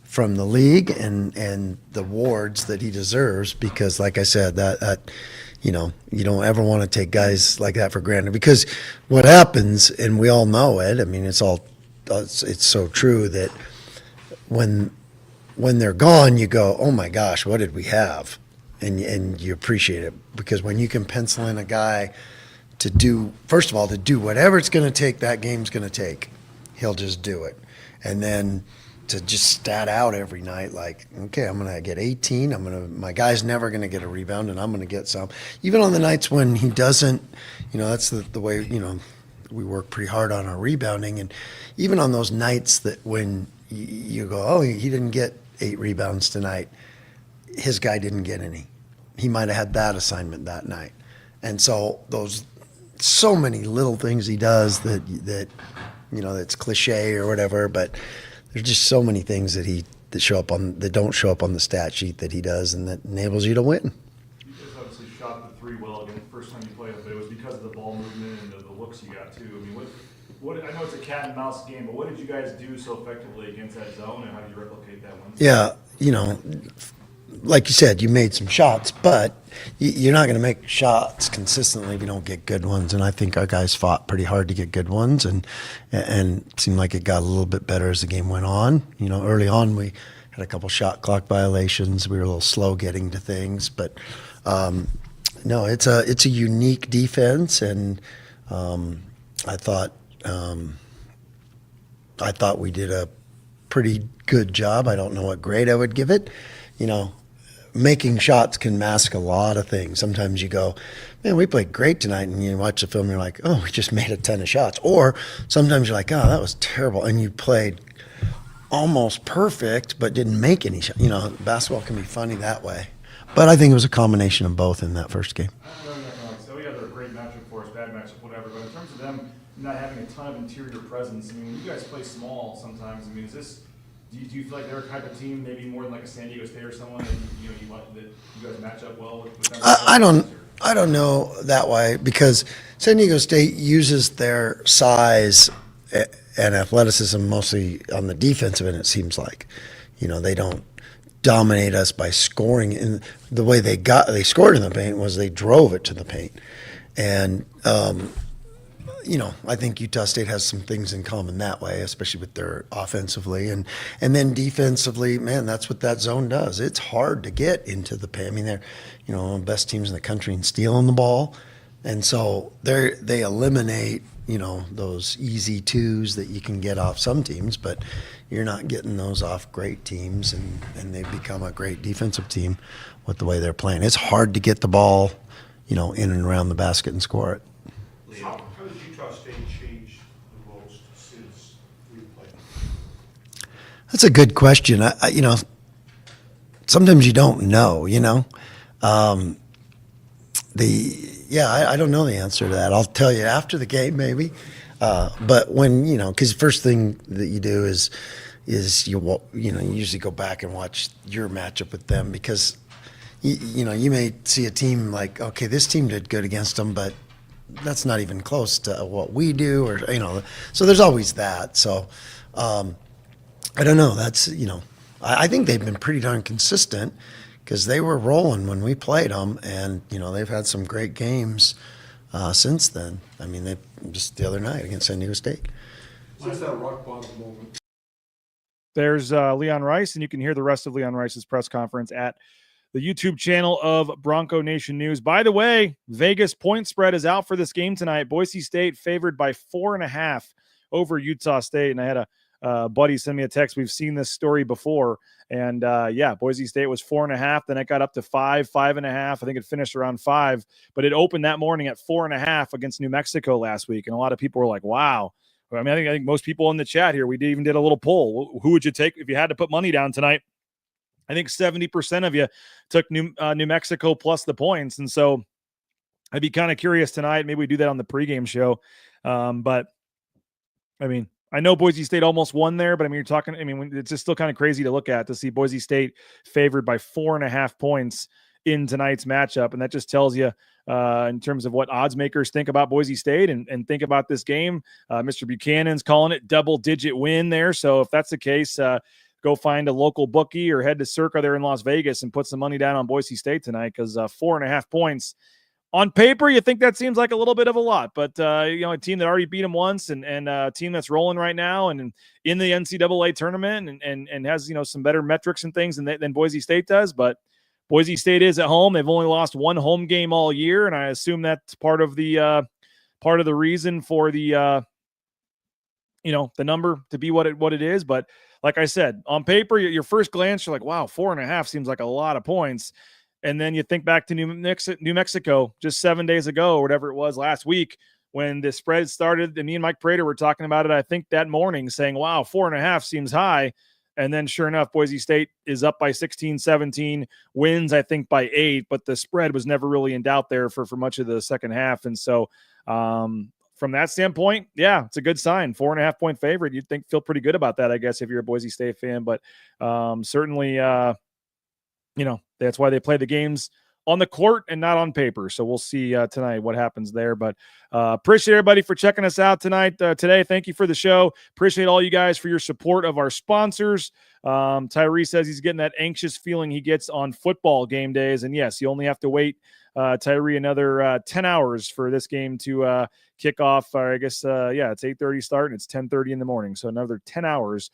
from the league and the awards that he deserves, because like I said, that you don't ever want to take guys like that for granted, because what happens, and we all know it, I mean, it's so true that when they're gone, you go, oh my gosh, what did we have? And you appreciate it, because when you can pencil in a guy to do whatever it's going to take, that game's going to take, he'll just do it. And then to just stat out every night, like, okay, I'm going to get 18. My guy's never going to get a rebound, and I'm going to get some. Even on the nights when he doesn't, that's the way, we work pretty hard on our rebounding. And even on those nights that when you go, oh, he didn't get 8 rebounds tonight, his guy didn't get any. He might have had that assignment that night. And so so many little things he does that that's cliche or whatever, but there's just so many things that that don't show up on the stat sheet that he does, and that enables you to win. You guys obviously shot the 3 well again the first time you played, but it was because of the ball movement and the looks you got too. I mean, what I know it's a cat and mouse game, but what did you guys do so effectively against that zone, and how do you replicate that one? Yeah, like you said, you made some shots, but you're not going to make shots consistently if you don't get good ones. And I think our guys fought pretty hard to get good ones, and it seemed like it got a little bit better as the game went on. Early on we had a couple shot clock violations. We were a little slow getting to things, but no, it's a unique defense, and I thought we did a pretty good job. I don't know what grade I would give it. Making shots can mask a lot of things. Sometimes you go, man, we played great tonight, and you watch the film and you're like, oh, we just made a ton of shots. Or sometimes you're like, oh, that was terrible, and you played almost perfect but didn't make any shots. Basketball can be funny that way. But I think it was a combination of both in that first game. So we had a great matchup for us, bad matchup, whatever. But in terms of them not having a ton of interior presence, I mean, when you guys play small sometimes, I mean, do you feel like they're a type of team, maybe more than like a San Diego State or someone that that you guys match up well with them? I don't know that way, because San Diego State uses their size and athleticism mostly on the defensive end. It seems like, they don't dominate us by scoring. And the way they scored in the paint was they drove it to the paint, and I think Utah State has some things in common that way, especially with their offensively. And then defensively, man, that's what that zone does. It's hard to get into the paint. I mean, they're, one of the best teams in the country in stealing the ball. And so they eliminate, those easy twos that you can get off some teams, but you're not getting those off great teams, and they've become a great defensive team with the way they're playing. It's hard to get the ball, in and around the basket and score it. How does Utah State change the most since we played? That's a good question. Sometimes you don't know. I don't know the answer to that. I'll tell you after the game, maybe. But when because the first thing that you do is you usually go back and watch your matchup with them, because you may see a team like, okay, this team did good against them, but that's not even close to what we do, or so there's always that. So I don't know. That's I think they've been pretty darn consistent because they were rolling when we played them, and they've had some great games since then. I mean, they just the other night against San Diego State. What's that rock bottom moment? There's Leon Rice, and you can hear the rest of Leon Rice's press conference at the YouTube channel of Bronco Nation News. By the way, Vegas point spread is out for this game tonight. Boise State favored by 4.5 over Utah State. And I had a buddy send me a text. We've seen this story before. And Boise State was 4.5. Then it got up to 5, 5.5. I think it finished around 5. But it opened that morning at 4.5 against New Mexico last week. And a lot of people were like, wow. I mean, I think most people in the chat here, we even did a little poll. Who would you take if you had to put money down tonight? I think 70% of you took New Mexico plus the points. And so I'd be kind of curious tonight. Maybe we do that on the pregame show. But I mean, I know Boise State almost won there, but I mean, it's just still kind of crazy to look at, to see Boise State favored by 4.5 points in tonight's matchup. And that just tells you in terms of what odds makers think about Boise State and think about this game. Mr. Buchanan's calling it double-digit win there. So if that's the case, go find a local bookie or head to Circa there in Las Vegas and put some money down on Boise State tonight, because 4.5 points on paper, you think that seems like a little bit of a lot, but a team that already beat them once and a team that's rolling right now and in the NCAA tournament and has some better metrics and things than Boise State does. But Boise State is at home. They've only lost one home game all year, and I assume that's part of the reason for the the number to be what it is. But like I said, on paper, your first glance, you're like, wow, 4.5 seems like a lot of points. And then you think back to New Mexico just 7 days ago or whatever it was last week when the spread started. And me and Mike Prater were talking about it, I think that morning, saying, wow, 4.5 seems high. And then sure enough, Boise State is up by 16, 17, wins, I think, by 8. But the spread was never really in doubt there for much of the second half. And so from that standpoint, yeah, it's a good sign. 4.5 point favorite. You'd feel pretty good about that, I guess, if you're a Boise State fan. But certainly, that's why they play the games on the court and not on paper. So we'll see tonight what happens there. But appreciate everybody for checking us out today. Thank you for the show. Appreciate all you guys for your support of our sponsors. Tyree says he's getting that anxious feeling he gets on football game days. And yes, you only have to wait, Tyree, another 10 hours for this game to kick off. I guess, it's 8:30 start and it's 10:30 in the morning. So another 10 hours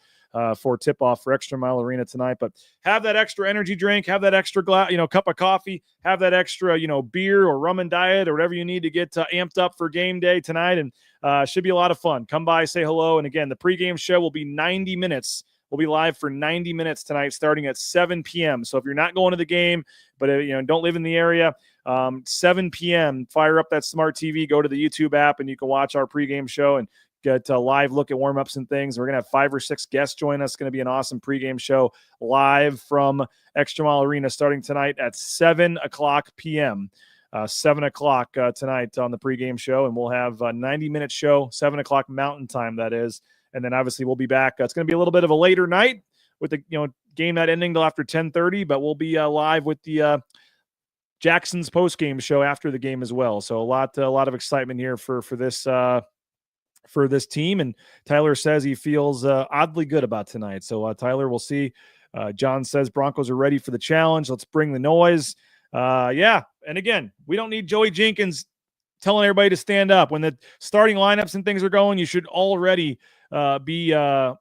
for tip-off for Extra Mile Arena tonight. But have that extra energy drink, have that extra cup of coffee, have that extra, beer or rum and diet or whatever you need to get amped up for game day tonight. And should be a lot of fun. Come by, say hello. And again, the pregame show will be 90 minutes. We'll be live for 90 minutes tonight, starting at 7 p.m. So if you're not going to the game, but don't live in the area, 7 p.m., fire up that smart TV, go to the YouTube app, and you can watch our pregame show and get a live look at warmups and things. We're going to have 5 or 6 guests join us. It's going to be an awesome pregame show live from Extra Mile Arena starting tonight at 7 o'clock p.m. 7 o'clock tonight on the pregame show, and we'll have a 90-minute show, 7 o'clock Mountain Time, that is. And then obviously we'll be back. It's going to be a little bit of a later night with the game not ending till after 10:30, but we'll be live with the Jackson's post-game show after the game as well. So a lot of excitement here for this team. And Tyler says he feels oddly good about tonight. So Tyler, we'll see. John says Broncos are ready for the challenge. Let's bring the noise. And again, we don't need Joey Jenkins telling everybody to stand up. When the starting lineups and things are going, you should already be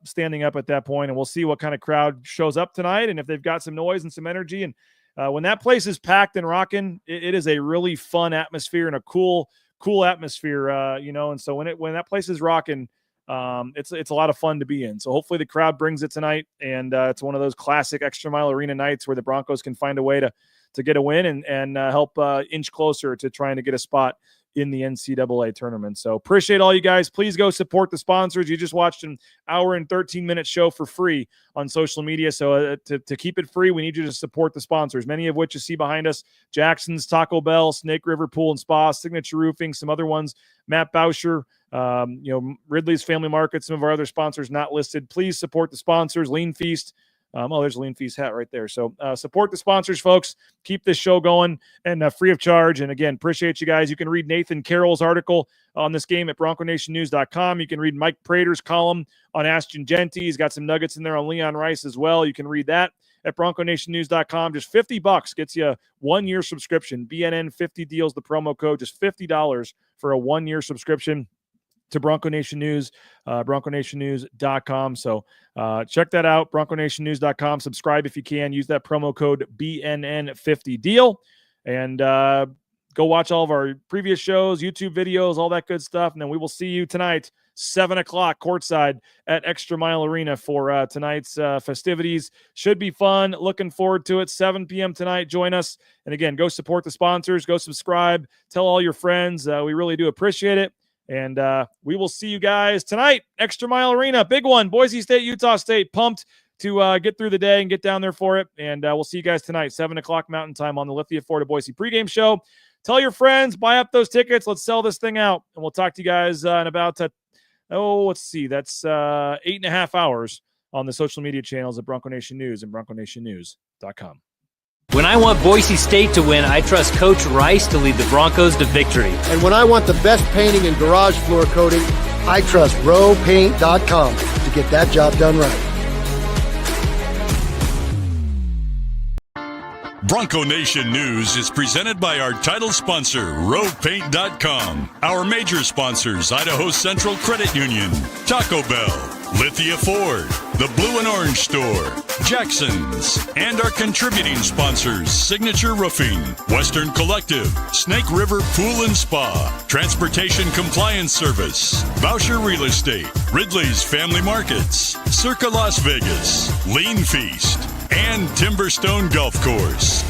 standing up at that point. And we'll see what kind of crowd shows up tonight and if they've got some noise and some energy. And when that place is packed and rocking, it is a really fun atmosphere and a cool atmosphere, and so when that place is rocking, it's a lot of fun to be in. So hopefully the crowd brings it tonight, and it's one of those classic Extra Mile Arena nights where the Broncos can find a way to get a win and help inch closer to trying to get a spot in the NCAA tournament. So appreciate all you guys. Please go support the sponsors. You just watched an hour and 13-minute show for free on social media. So to keep it free, we need you to support the sponsors, many of which you see behind us: Jackson's, Taco Bell, Snake River Pool and Spa, Signature Roofing, some other ones, Matt Bauscher, Ridley's Family Market, some of our other sponsors not listed. Please support the sponsors: Lean Feast, There's a Lean Feast hat right there. So support the sponsors, folks. Keep this show going and free of charge. And again, appreciate you guys. You can read Nathan Carroll's article on this game at BroncoNationNews.com. You can read Mike Prater's column on Ashton Jeanty. He's got some nuggets in there on Leon Rice as well. You can read that at BroncoNationNews.com. Just $50 gets you a 1-year subscription. BNN 50 deals the promo code. Just $50 for a 1-year subscription to Bronco Nation News, BroncoNationNews.com. So check that out, BroncoNationNews.com. Subscribe if you can. Use that promo code BNN50 deal. And go watch all of our previous shows, YouTube videos, all that good stuff. And then we will see you tonight, 7 o'clock courtside at Extra Mile Arena for tonight's festivities. Should be fun. Looking forward to it. 7 p.m. tonight. Join us. And again, go support the sponsors. Go subscribe. Tell all your friends. We really do appreciate it. And we will see you guys tonight. Extra Mile Arena. Big one. Boise State-Utah State. Pumped to get through the day and get down there for it. And we'll see you guys tonight, 7 o'clock Mountain Time on the Lithia Florida Boise pregame show. Tell your friends. Buy up those tickets. Let's sell this thing out. And we'll talk to you guys in about, let's see. That's 8.5 hours on the social media channels at Bronco Nation News and BroncoNationNews.com. When I want Boise State to win, I trust Coach Rice to lead the Broncos to victory. And when I want the best painting and garage floor coating, I trust rowpaint.com to get that job done right. Bronco Nation News is presented by our title sponsor, rowpaint.com. Our major sponsors, Idaho Central Credit Union, Taco Bell, Lithia Ford, the Blue and Orange Store, Jackson's, and our contributing sponsors, Signature Roofing, Western Collective, Snake River Pool and Spa, Transportation Compliance Service, Boucher Real Estate, Ridley's Family Markets, Circa Las Vegas, Lean Feast, and Timberstone Golf Course.